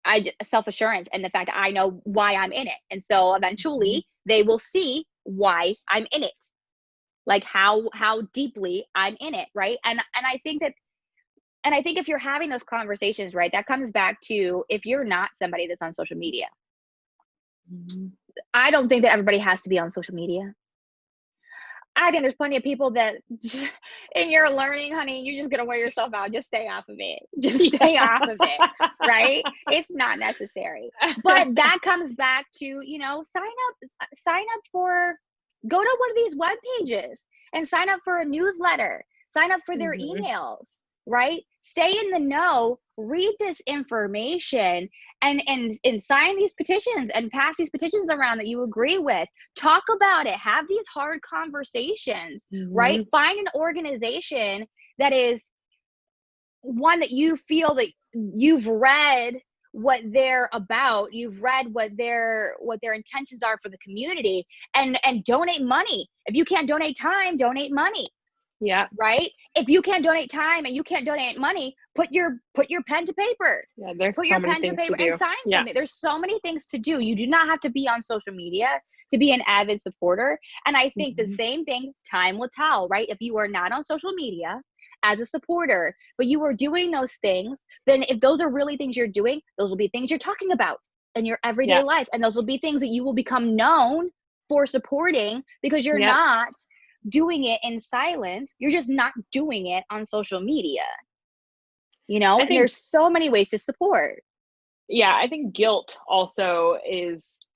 and the fact that I know why I'm in it. And so eventually they will see why I'm in it, like how deeply I'm in it, right? And I think that And I think if you're having those conversations, right, that comes back to if you're not somebody that's on social media. Mm-hmm. I don't think that everybody has to be on social media. I think there's plenty of people that in your learning, honey, you're just going to wear yourself out. Just stay off of it. Just stay off of it. Right? It's not necessary. But that comes back to, you know, sign up for, go to one of these web pages and sign up for a newsletter, sign up for their emails, right? Stay in the know, read this information and sign these petitions and pass these petitions around that you agree with. Talk about it. Have these hard conversations, right? Find an organization that is one that you feel that you've read what they're about, you've read what their intentions are for the community, and donate money. If you can't donate time, donate money. Yeah. Right? If you can't donate time and you can't donate money, put your pen to paper. Yeah, there's put so your many pen things to paper to do. and sign something. There's so many things to do. You do not have to be on social media to be an avid supporter. And I think the same thing, time will tell, right? If you are not on social media as a supporter, but you are doing those things, then if those are really things you're doing, those will be things you're talking about in your everyday life. And those will be things that you will become known for supporting because you're not doing it in silence. You're just not doing it on social media, you know. And there's so many ways to support. I think guilt also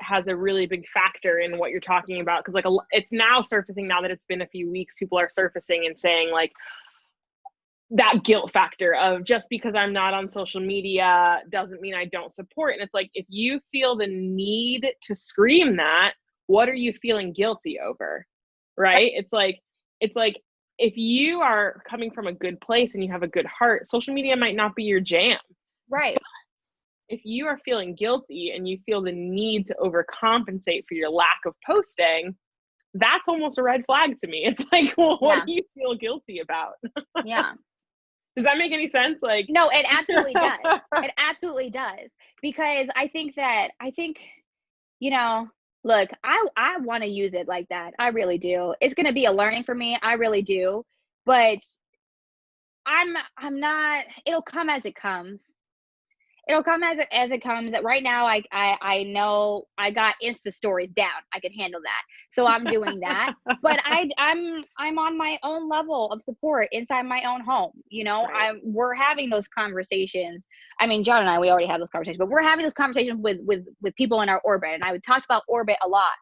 has a really big factor in what you're talking about, because like it's now surfacing, now that it's been a few weeks, people are surfacing and saying like that guilt factor of just because I'm not on social media doesn't mean I don't support. And it's like, if you feel the need to scream that, what are you feeling guilty over? Right? It's like if you are coming from a good place and you have a good heart, social media might not be your jam. Right. But if you are feeling guilty and you feel the need to overcompensate for your lack of posting, that's almost a red flag to me. It's like, well, what do you feel guilty about? Yeah. Does that make any sense? Like, no, it absolutely does. It absolutely does. Because I think, you know, look, I want to use it like that. I really do. It's going to be a learning for me. I really do. But I'm not, it'll come as it comes. It'll come as it comes. That right now I know I got Insta stories down. I can handle that. So I'm doing that. But I'm on my own level of support inside my own home. You know, we're having those conversations. I mean, John and I, we already have those conversations, but we're having those conversations with people in our orbit. And I talked about orbit a lot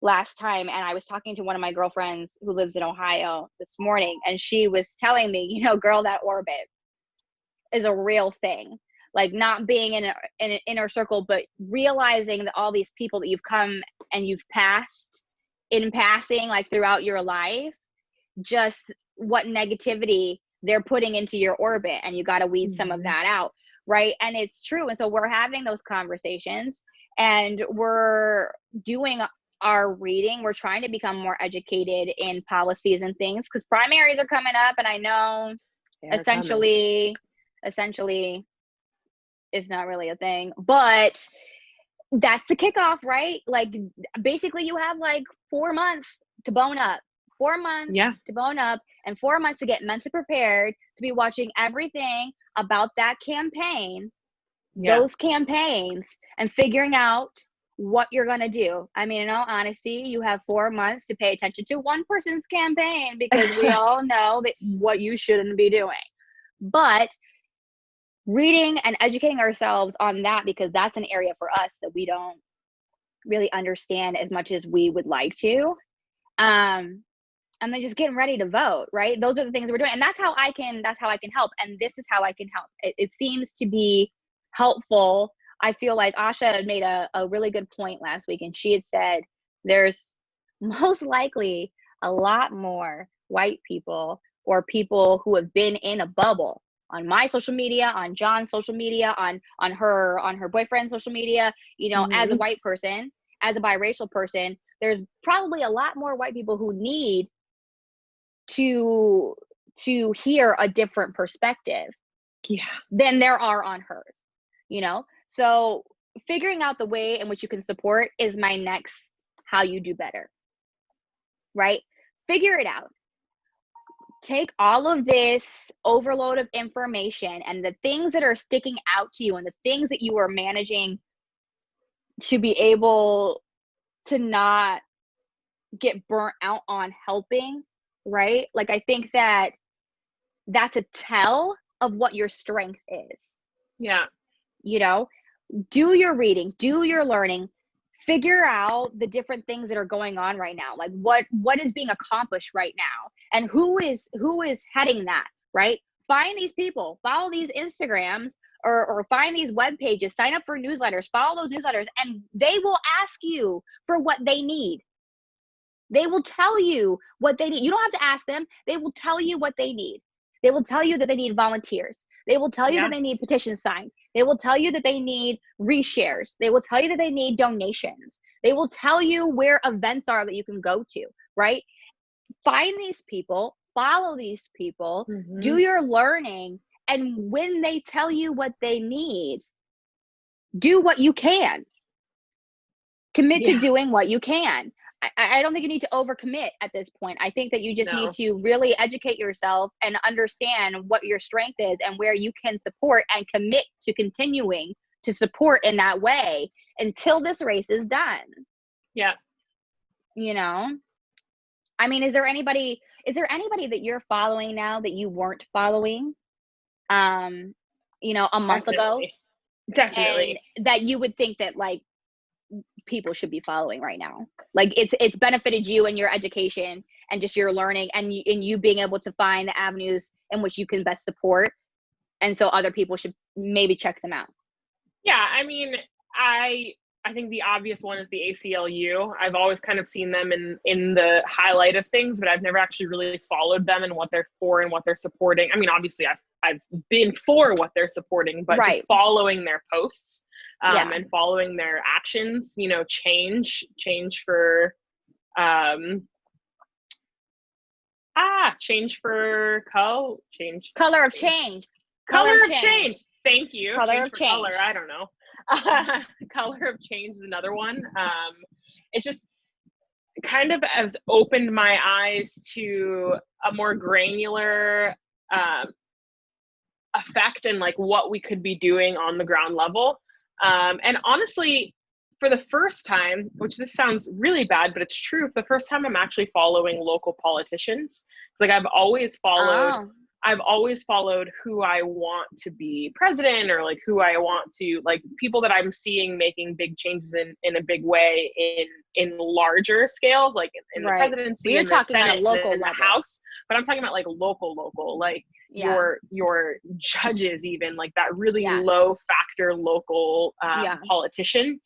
last time. And I was talking to one of my girlfriends who lives in Ohio this morning, and she was telling me, you know, girl, that orbit is a real thing. Like, not being in an inner circle, but realizing that all these people that you've come and you've passed in passing, like throughout your life, just what negativity they're putting into your orbit, and you got to weed some of that out. Right. And it's true. And so we're having those conversations, and we're doing our reading. We're trying to become more educated in policies and things, because primaries are coming up. And I know essentially it's not really a thing, but that's the kickoff, right? Like, basically you have like 4 months to bone up, 4 months to bone up, and 4 months to get mentally prepared to be watching everything about that campaign, those campaigns, and figuring out what you're going to do. I mean, in all honesty, you have 4 months to pay attention to one person's campaign, because we all know that what you shouldn't be doing. But reading and educating ourselves on that, because that's an area for us that we don't really understand as much as we would like to. And then just getting ready to vote, right? Those are the things we're doing. And that's how I can help. And this is how I can help. It seems to be helpful. I feel like Asha had made a really good point last week, and she had said there's most likely a lot more white people or people who have been in a bubble on my social media, on John's social media, on her boyfriend's social media, you know, as a white person, as a biracial person, there's probably a lot more white people who need to hear a different perspective than there are on hers, you know? So figuring out the way in which you can support is my next how you do better, right? Figure it out. take all of this overload of information and the things that are sticking out to you and the things that you are managing to be able to not get burnt out on helping, right? Like, I think that that's a tell of what your strength is. Yeah. You know, do your reading, do your learning, figure out the different things that are going on right now. Like what is being accomplished right now and who is heading that, right? Find these people, follow these Instagrams or find these web pages, sign up for newsletters, follow those newsletters, and they will ask you for what they need. They will tell you what they need. You don't have to ask them. They will tell you what they need. They will tell you that they need volunteers. They will tell you that they need petitions signed. They will tell you that they need reshares. They will tell you that they need donations. They will tell you where events are that you can go to, right? Find these people, follow these people, do your learning, and when they tell you what they need, do what you can. Commit to doing what you can. I don't think you need to overcommit at this point. I think that you just need to really educate yourself and understand what your strength is and where you can support and commit to continuing to support in that way until this race is done. Yeah. You know, I mean, is there anybody that you're following now that you weren't following, you know, a month ago? Definitely. And that you would think that like people should be following right now? Like it's benefited you in your education and just your learning and you being able to find the avenues in which you can best support. And so other people should maybe check them out. Yeah. I mean, I think the obvious one is the ACLU. I've always kind of seen them in the highlight of things, but I've never actually really followed them and what they're for and what they're supporting. I mean, obviously I've been for what they're supporting, but just following their posts and following their actions, you know, change for color of change. Thank you. Color of change. Color, I don't know. Color of change is another one. It just kind of has opened my eyes to a more granular effect and like what we could be doing on the ground level. And honestly, for the first time, which this sounds really bad, but it's true, for the first time I'm actually following local politicians. It's like I've always followed who I want to be president or like who I want to, like people that I'm seeing making big changes in a big way in larger scales, like in the presidency, you're in talking the Senate, on a local in the level. House, but I'm talking about like local, like your judges, even like that really low factor local politician.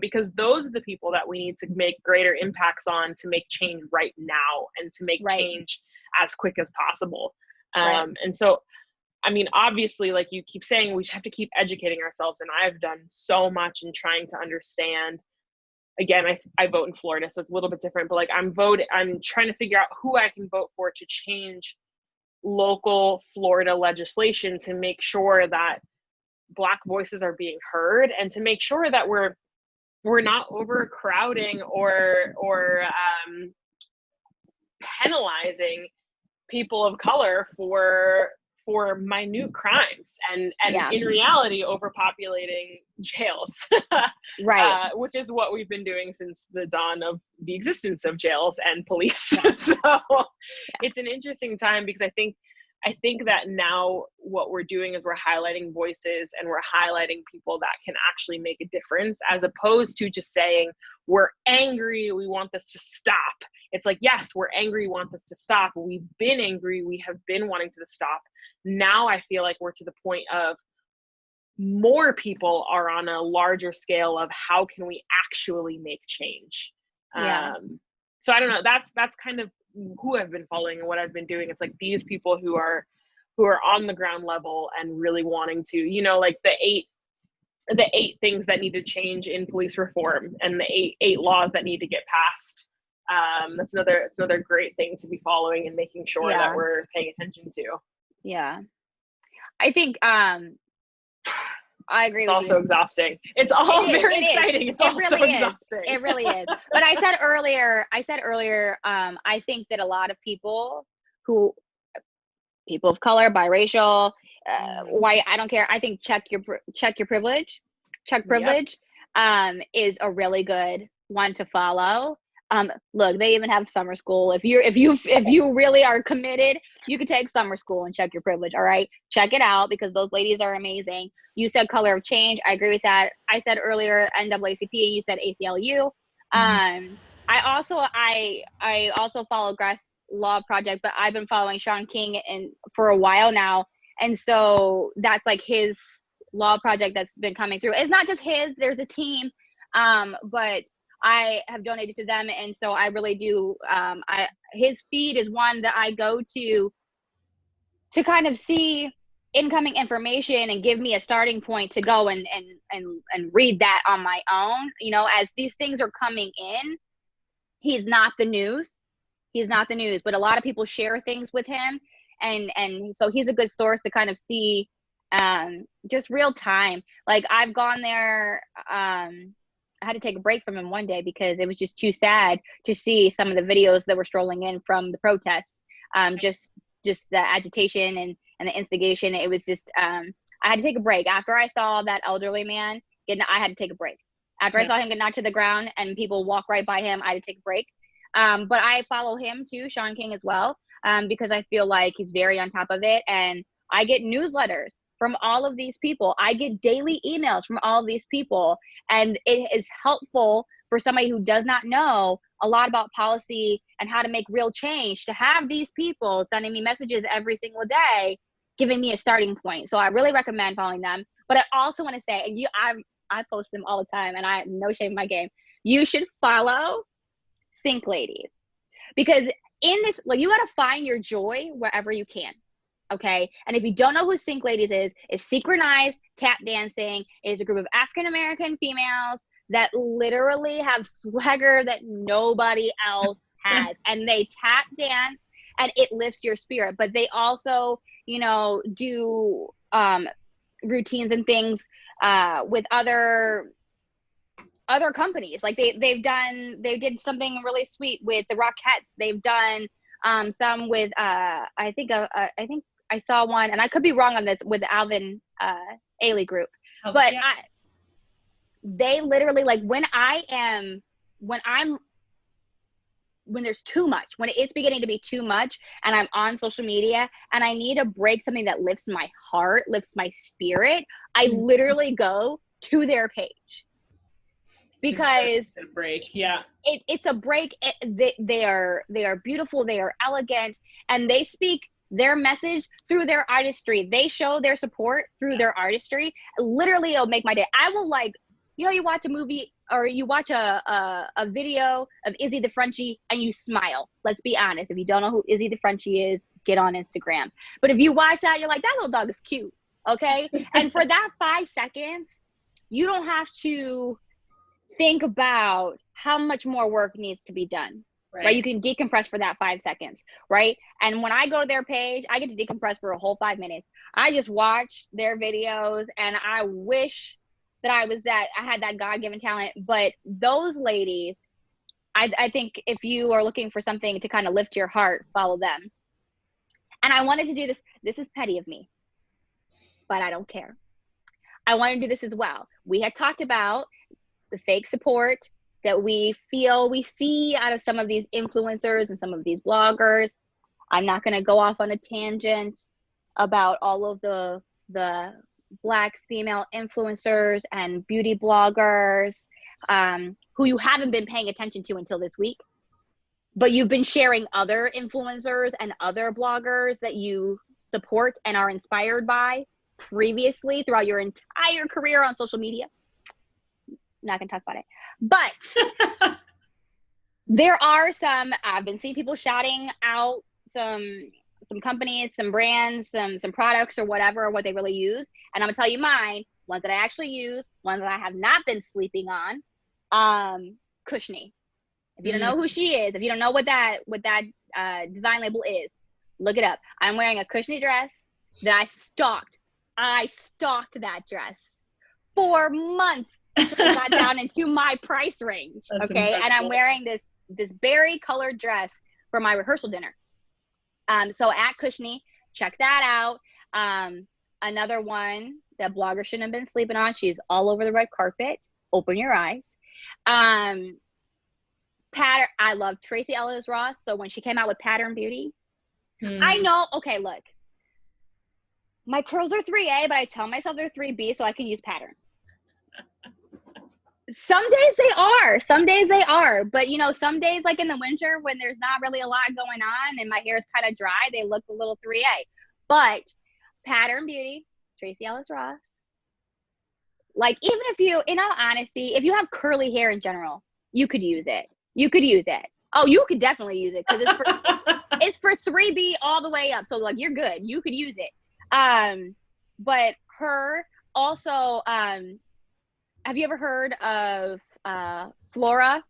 Because those are the people that we need to make greater impacts on to make change right now and to make change as quick as possible. And so, I mean, obviously, like you keep saying, we have to keep educating ourselves. And I've done so much in trying to understand. Again, I vote in Florida, so it's a little bit different, but like I'm trying to figure out who I can vote for to change local Florida legislation to make sure that Black voices are being heard and to make sure that we're not overcrowding or penalizing people of color for minute crimes and in reality overpopulating jails, which is what we've been doing since the dawn of the existence of jails and police. So it's an interesting time because I think that now what we're doing is we're highlighting voices and we're highlighting people that can actually make a difference, as opposed to just saying, we're angry, we want this to stop. It's like, yes, we're angry, we want this to stop. We've been angry, we have been wanting to stop. Now I feel like we're to the point of more people are on a larger scale of how can we actually make change. So I don't know, that's kind of who I've been following and what I've been doing. It's like these people who are on the ground level and really wanting to, you know, like the eight things that need to change in police reform and the eight laws that need to get passed. That's another great thing to be following and making sure that we're paying attention to. Yeah. I think I agree with you. It's also exhausting. It's all very exciting. It's also exhausting. It really is. But I said earlier, I think that a lot of people who people of color, biracial, white, I don't care. I think check your privilege. Check privilege is a really good one to follow. Look, they even have summer school. If you really are committed, you can take summer school and check your privilege. All right, check it out because those ladies are amazing. You said Color of Change. I agree with that. I said earlier NAACP. You said ACLU. I also follow Grass Law Project, but I've been following Sean King for a while now, and so that's like his law project that's been coming through. It's not just his. There's a team, but I have donated to them, and so I really do. His feed is one that I go to kind of see incoming information and give me a starting point to go and read that on my own. You know, as these things are coming in, he's not the news. He's not the news, but a lot of people share things with him, and so he's a good source to kind of see just real time. Like I've gone there. I had to take a break from him one day because it was just too sad to see some of the videos that were strolling in from the protests. Just the agitation and the instigation. It was just I had to take a break after I saw that elderly man I had to take a break after I saw him get knocked to the ground and people walk right by him. I had to take a break. But I follow him too, Sean King as well, because I feel like he's very on top of it. And I get newsletters from all of these people. I get daily emails from all of these people. And it is helpful for somebody who does not know a lot about policy and how to make real change to have these people sending me messages every single day, giving me a starting point. So I really recommend following them. But I also want to say, and I post them all the time and I have no shame in my game. You should follow Sync Ladies, because in this, like, you got to find your joy wherever you can. Okay. And if you don't know who Sync Ladies is, it's synchronized tap dancing. It is a group of African-American females that literally have swagger that nobody else has. And they tap dance and it lifts your spirit. But they also, you know, do routines and things with other companies. Like they did something really sweet with the Rockettes. They've done some with I think I saw one, and I could be wrong on this, with the Alvin Ailey group. But they literally, like, when there's too much, when it's beginning to be too much and I'm on social media and I need to break something that lifts my heart, lifts my spirit, I literally go to their page. Because a break, it's a break. They are beautiful. They are elegant, and they speak their message through their artistry. They show their support through their artistry. Literally, it'll make my day. I will, like, you know, you watch a movie or you watch a video of Izzy the Frenchie and you smile. Let's be honest. If you don't know who Izzy the Frenchie is, get on Instagram. But if you watch that, you're like, that little dog is cute. Okay. And for that 5 seconds, you don't have to think about how much more work needs to be done, right? You can decompress for that 5 seconds, right? And when I go to their page, I get to decompress for a whole 5 minutes. I just watch their videos and I wish that I had that God-given talent. But those ladies, I think if you are looking for something to kind of lift your heart, follow them. And I wanted to do this. This is petty of me, but I don't care. I want to do this as well. We had talked about the fake support that we feel we see out of some of these influencers and some of these bloggers. I'm not going to go off on a tangent about all of the Black female influencers and beauty bloggers who you haven't been paying attention to until this week, but you've been sharing other influencers and other bloggers that you support and are inspired by previously throughout your entire career on social media. Not gonna talk about it, but there are some, I've been seeing people shouting out some companies, some brands, some products or whatever, what they really use. And I'm gonna tell you mine, ones that I actually use, ones that I have not been sleeping on. Kushni. If you don't know who she is, if you don't know what that design label is, look it up. I'm wearing a Kushni dress that I stalked that dress for months. It got down into my price range. That's okay. Incredible. And I'm wearing this berry colored dress for my rehearsal dinner. So at Kushni, check that out. Another one that bloggers shouldn't have been sleeping on. She's all over the red carpet. Open your eyes. Pattern. I love Tracy Ellis Ross. So when she came out with Pattern Beauty, I know. Okay, look, my curls are 3A, but I tell myself they're 3B so I can use Pattern. Some days they are. Some days they are. But, you know, some days, like in the winter when there's not really a lot going on and my hair is kind of dry, they look a little 3A. But Pattern Beauty, Tracy Ellis Ross. Like, even if you, in all honesty, if you have curly hair in general, you could use it. You could use it. Oh, you could definitely use it because it's for 3B all the way up. So, like, you're good. You could use it. But her also, have you ever heard of Flora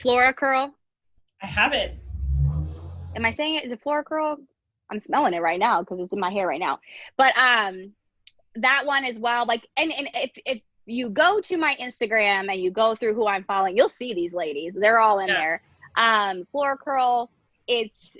Curl? I haven't. Am I saying it? Is it Flora Curl? I'm smelling it right now because it's in my hair right now. But that one as well. Like, and if you go to my Instagram and you go through who I'm following, you'll see these ladies. They're all in there. Flora Curl, it's,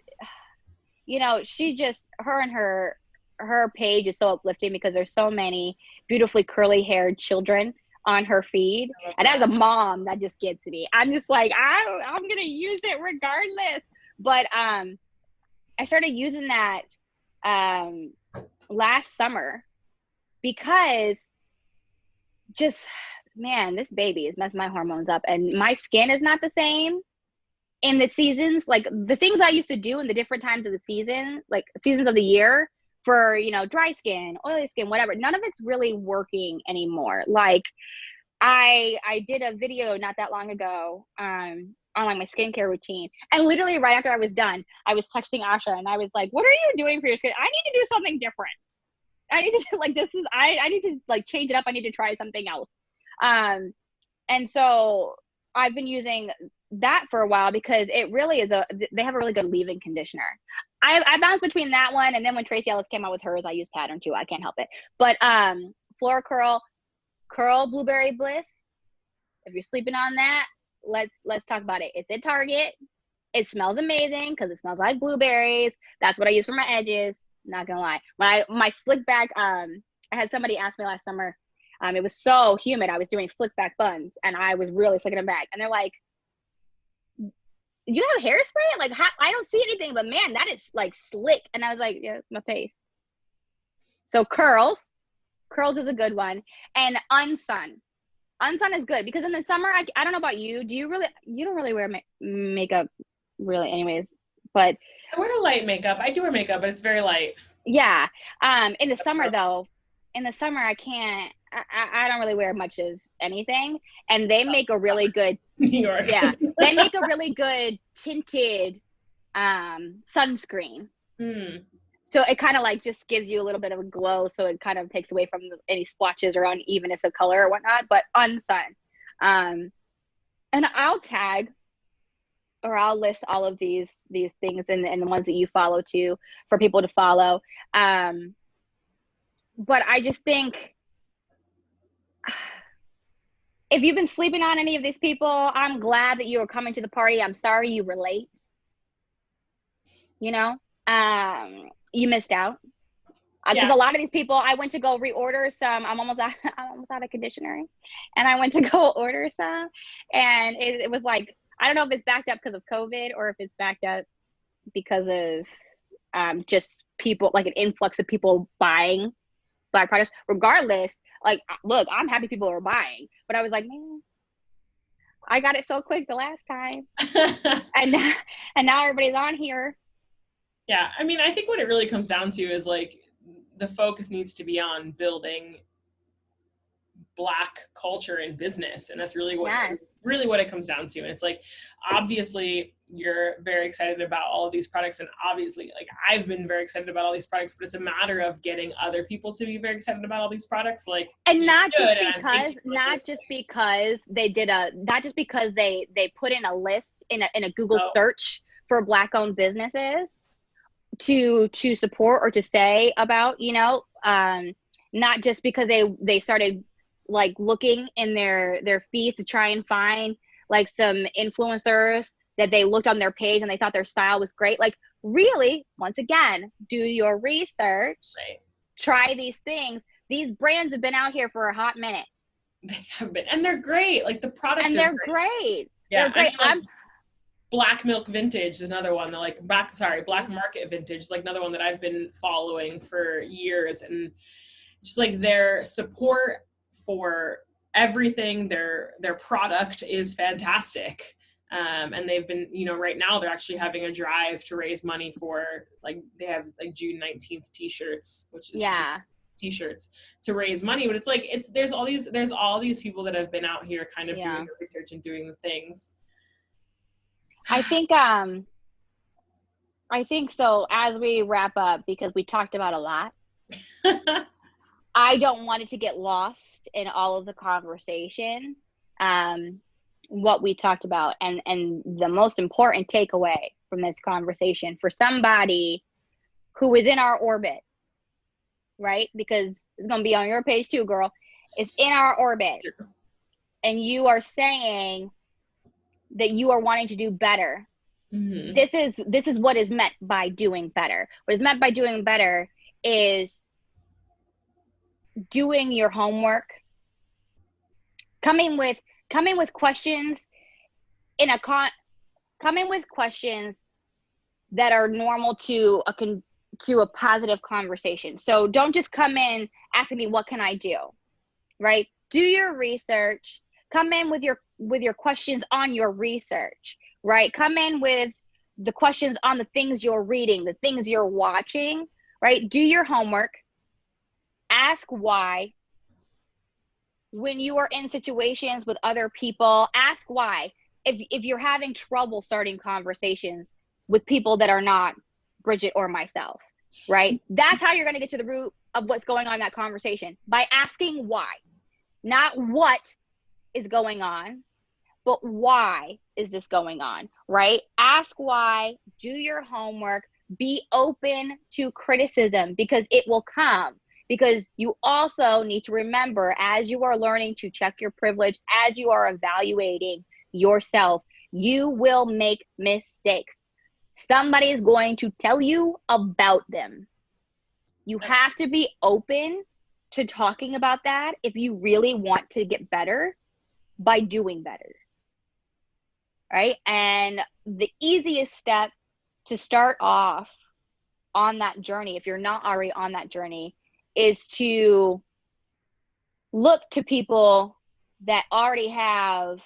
you know, she just, her and her page is so uplifting because there's so many beautifully curly haired children on her feed. And as a mom, that just gets me. I'm just like, I'm going to use it regardless. But I started using that last summer because just, man, this baby is messing my hormones up and my skin is not the same in the seasons. Like the things I used to do in the different times of the season, like seasons of the year for, you know, dry skin, oily skin, whatever, none of it's really working anymore. Like I did a video not that long ago on like my skincare routine. And literally right after I was done, I was texting Asha and I was like, what are you doing for your skin? I need to do something different. I need to like, I need to like change it up. I need to try something else. And so I've been using that for a while because it really is they have a really good leave-in conditioner. I bounced between that one and then when Tracy Ellis came out with hers, I used Pattern too. I can't help it. But Flora Curl Blueberry Bliss. If you're sleeping on that, let's talk about it. It's at Target. It smells amazing because it smells like blueberries. That's what I use for my edges. Not gonna lie. My slick back, I had somebody ask me last summer, it was so humid, I was doing slick back buns and I was really slicking them back. And they're like, you have hairspray? Like, I don't see anything, but man, that is like slick. And I was like, yeah, it's my face. So curls is a good one. And Unsun is good because in the summer, I don't know about you. You don't really wear makeup really anyways, but I wear light makeup. I do wear makeup, but it's very light. Yeah. In the summer though, I can't, I don't really wear much of anything. And they make a really good, New York. Yeah. They make a really good tinted sunscreen. So it kind of like just gives you a little bit of a glow. So it kind of takes away from any splotches or unevenness of color or whatnot, but Unsun. And I'll tag or I'll list all of these things and the ones that you follow too for people to follow. But I just think if you've been sleeping on any of these people, I'm glad that you are coming to the party. I'm sorry you were late. You know, you missed out. Because a lot of these people, I went to go reorder some. I'm almost out of conditioner, and I went to go order some, and it was like, I don't know if it's backed up because of COVID or if it's backed up because of just people, like an influx of people buying Black products. Regardless, like, look, I'm happy people are buying, but I was like, man, I got it so quick the last time, and now everybody's on here. Yeah, I mean, I think what it really comes down to is like the focus needs to be on building Black culture in business, and that's really what it comes down to. And it's like, obviously you're very excited about all of these products, and obviously like I've been very excited about all these products, but it's a matter of getting other people to be very excited about all these products, like, and not just because they put in a list in a Google search for Black owned businesses to support or to say about, you know, not just because they started like looking in their feeds to try and find like some influencers that they looked on their page and they thought their style was great. Like, really, once again, do your research, right. Try these things. These brands have been out here for a hot minute. They have been, and they're great. Like the product and is they're great. Yeah, they're great. I mean, like, Black Milk Vintage is another one that Black Market Vintage is like another one that I've been following for years, and just like their support for everything, their product is fantastic. And they've been, right now they're actually having a drive to raise money for, like, they have like June 19th t-shirts, which is t-shirts to raise money. But it's like, there's all these people that have been out here kind of doing the research and doing the things. I think so. As we wrap up, because we talked about a lot, I don't want it to get lost in all of the conversation, what we talked about, and the most important takeaway from this conversation for somebody who is in our orbit, right? Because it's going to be on your page too, girl. It's in our orbit. And you are saying that you are wanting to do better. Mm-hmm. This is what is meant by doing better. What is meant by doing better is doing your homework, coming with questions coming with questions that are normal to a positive conversation. So don't just come in asking me, what can I do? Right? Do your research. Come in with your questions on your research, right? Come in with the questions on the things you're reading, the things you're watching, right? Do your homework. Ask why. When you are in situations with other people, ask why. If you're having trouble starting conversations with people that are not Bridget or myself, right? That's how you're going to get to the root of what's going on in that conversation, by asking why. Not what is going on, but why is this going on, right? Ask why, do your homework, be open to criticism, because it will come. Because you also need to remember, as you are learning to check your privilege, as you are evaluating yourself, you will make mistakes. Somebody is going to tell you about them. You have to be open to talking about that if you really want to get better by doing better, right? And the easiest step to start off on that journey, if you're not already on that journey, is to look to people that already have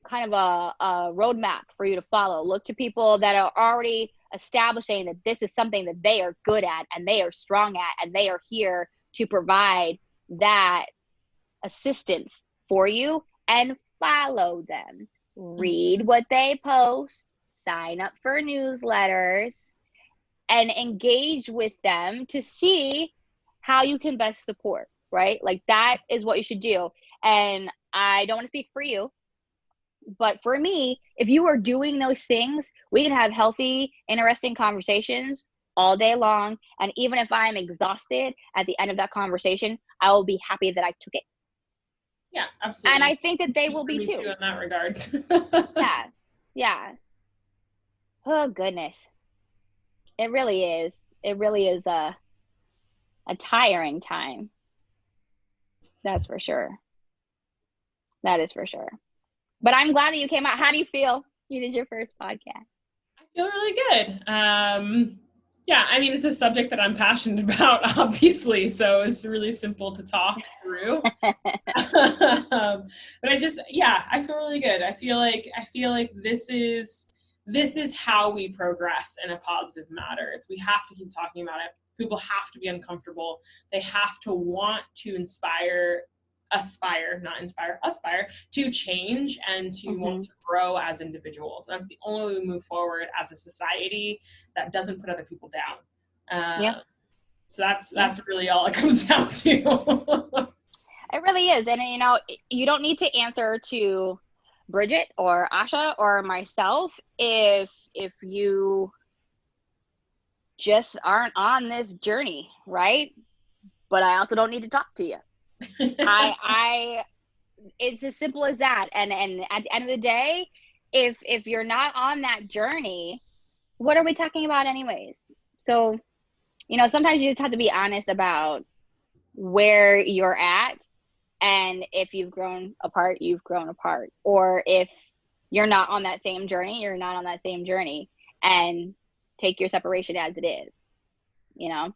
kind of a roadmap for you to follow. Look to people that are already establishing that this is something that they are good at and they are strong at, and they are here to provide that assistance for you, and follow them. Read what they post, sign up for newsletters, and engage with them to see how you can best support, right? Like, that is what you should do. And I don't want to speak for you, but for me, if you are doing those things, we can have healthy, interesting conversations all day long. And even if I'm exhausted at the end of that conversation, I will be happy that I took it. Yeah, absolutely. And I think that they will be too. In that regard. Yeah. Oh, goodness. It really is. It really is a tiring time. That's for sure. That is for sure. But I'm glad that you came out. How do you feel? You did your first podcast. I feel really good. Yeah, I mean, it's a subject that I'm passionate about, obviously, so it's really simple to talk through. But I feel really good. I feel like this is how we progress in a positive manner. We have to keep talking about it. People have to be uncomfortable. They have to want to aspire to change and to want to grow as individuals. That's the only way we move forward as a society that doesn't put other people down. So that's really all it comes down to. It really is. And you don't need to answer to Bridget or Asha or myself if you just aren't on this journey, right? But I also don't need to talk to you. It's as simple as that. And at the end of the day, if you're not on that journey, what are we talking about anyways? So, you know, sometimes you just have to be honest about where you're at. And if you've grown apart, you've grown apart. Or if you're not on that same journey, you're not on that same journey. And take your separation as it is. You know,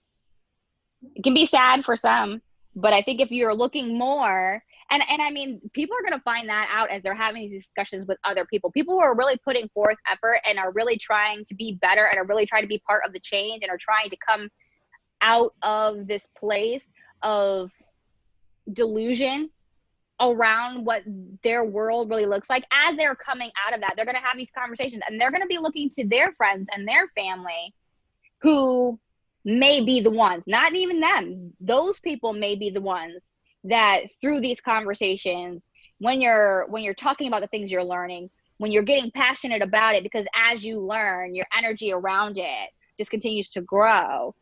it can be sad for some, but I think if you're looking more, and I mean, people are going to find that out as they're having these discussions with other people who are really putting forth effort and are really trying to be better and are really trying to be part of the change and are trying to come out of this place of delusion around what their world really looks like. As they're coming out of that, they're going to have these conversations and they're going to be looking to their friends and their family who may be the ones, not even them, those people may be the ones that through these conversations, when you're talking about the things you're learning, when you're getting passionate about it, because as you learn, your energy around it just continues to grow.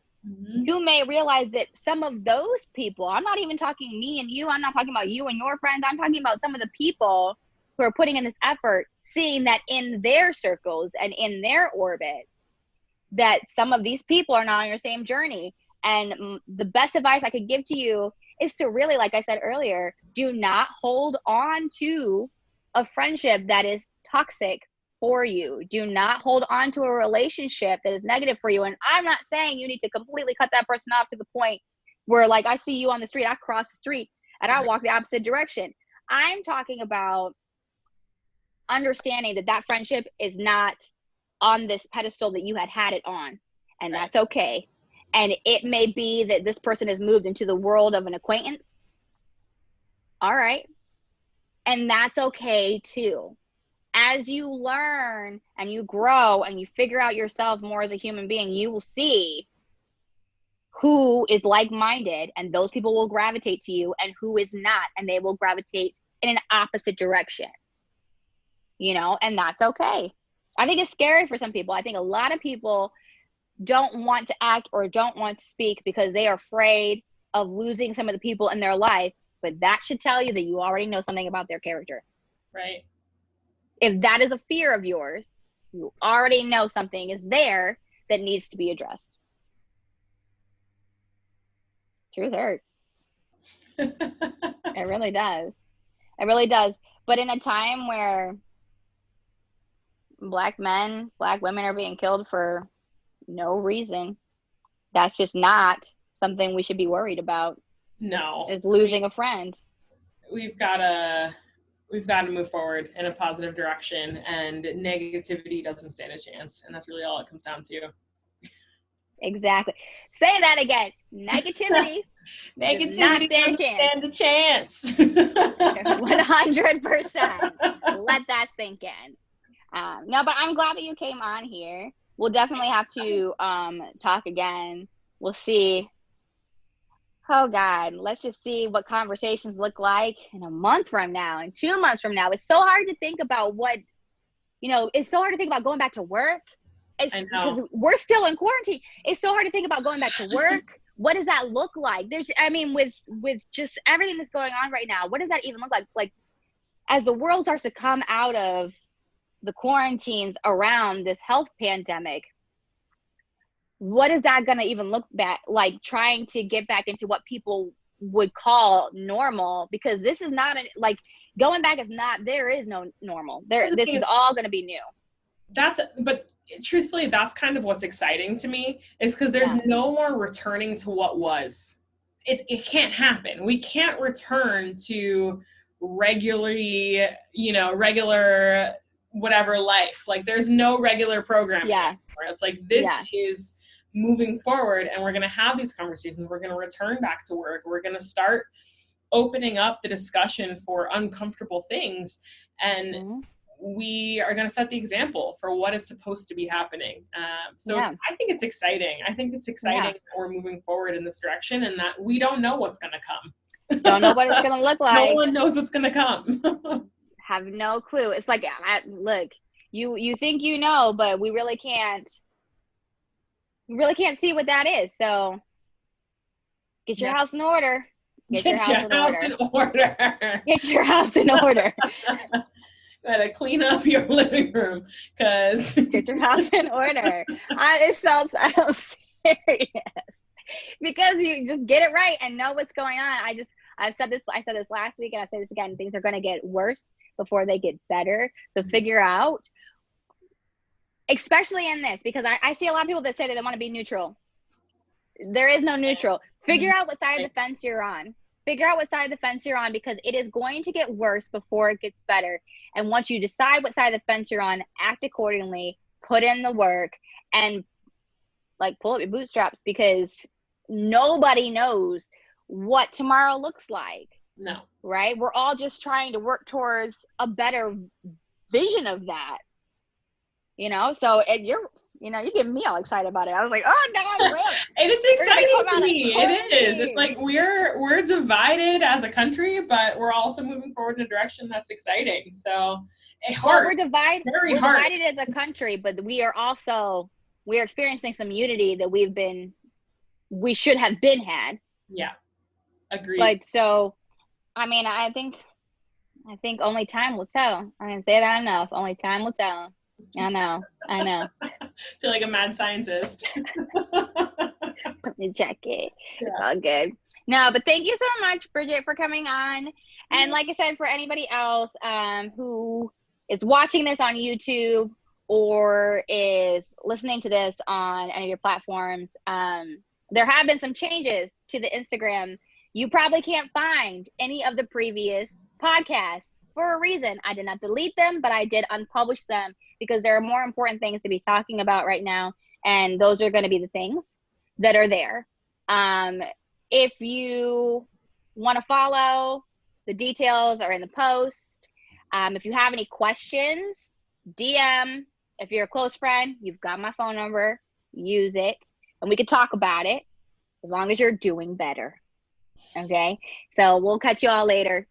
You may realize that some of those people, I'm not even talking me and you, I'm not talking about you and your friends, I'm talking about some of the people who are putting in this effort, seeing that in their circles and in their orbit, that some of these people are not on your same journey. And the best advice I could give to you is to really, like I said earlier, do not hold on to a friendship that is toxic for you. Do not hold on to a relationship that is negative for you. And I'm not saying you need to completely cut that person off to the point where, like, I see you on the street, I cross the street and I walk the opposite direction. I'm talking about understanding that that friendship is not on this pedestal that you had it on, and that's okay. And it may be that this person has moved into the world of an acquaintance. All right. And that's okay too. As you learn and you grow and you figure out yourself more as a human being, you will see who is like-minded, and those people will gravitate to you, and who is not, and they will gravitate in an opposite direction. You know, and that's okay. I think it's scary for some people. I think a lot of people don't want to act or don't want to speak because they are afraid of losing some of the people in their life. But that should tell you that you already know something about their character. Right. If that is a fear of yours, you already know something is there that needs to be addressed. Truth hurts. It really does. It really does. But in a time where Black men, Black women are being killed for no reason, that's just not something we should be worried about. No. It's losing a friend. We've got to move forward in a positive direction, and negativity doesn't stand a chance. And that's really all it comes down to. Exactly. Say that again. Negativity. Negativity doesn't stand a chance. 100%. Let that sink in. No, but I'm glad that you came on here. We'll definitely have to talk again. We'll see. Oh God, let's just see what conversations look like in a month from now, and 2 months from now. It's so hard to think about it's so hard to think about going back to work. I know. Because we're still in quarantine. It's so hard to think about going back to work. What does that look like? With just everything that's going on right now, what does that even look like? Like, as the world starts to come out of the quarantines around this health pandemic, what is that going to even look back like, trying to get back into what people would call normal? Because this is not like going back is not, there is no normal there. This is all going to be new. But truthfully, that's kind of what's exciting to me, is because there's no more returning to what was. It can't happen. We can't return to regular whatever life. Like, there's no regular programming. It's like, this is moving forward, and we're going to have these conversations. We're going to return back to work. We're going to start opening up the discussion for uncomfortable things, and we are going to set the example for what is supposed to be happening. I think it's exciting. I think it's exciting that we're moving forward in this direction, and that we don't know what's going to come. Don't know what it's going to look like. No one knows what's going to come. Have no clue. It's like, look, you think you know, but we really can't. You really can't see what that is. So get your house in order. Get your house in order. Get your house in order. Gotta clean up your living room, because get your house in order. It sounds serious, because you just get it right and know what's going on. I said this last week, and I say this again. Things are going to get worse before they get better. So figure out, especially in this, because I see a lot of people that say that they want to be neutral. There is no neutral. Figure out what side of the fence you're on. Figure out what side of the fence you're on, because it is going to get worse before it gets better. And once you decide what side of the fence you're on, act accordingly, put in the work, and like pull up your bootstraps, because nobody knows what tomorrow looks like. No. Right? We're all just trying to work towards a better vision of that. You know, so you get me all excited about it. I was like, oh no, I'm real. And it's exciting to me. It is. It's like we're divided as a country, but we're also moving forward in a direction that's exciting. So we're divided as a country, but we are experiencing some unity that we should have been had. Yeah. Agreed. Like, so, I mean, I think only time will tell. I didn't say that enough. Only time will tell. I know. I feel like a mad scientist. Put the jacket. Yeah. It's all good. No, but thank you so much, Bridget, for coming on. And like I said, for anybody else who is watching this on YouTube or is listening to this on any of your platforms, there have been some changes to the Instagram. You probably can't find any of the previous podcasts for a reason. I did not delete them, but I did unpublish them, because there are more important things to be talking about right now. And those are going to be the things that are there. If you want to follow, the details are in the post. If you have any questions, DM. If you're a close friend, you've got my phone number, use it, and we can talk about it, as long as you're doing better. Okay. So we'll catch you all later.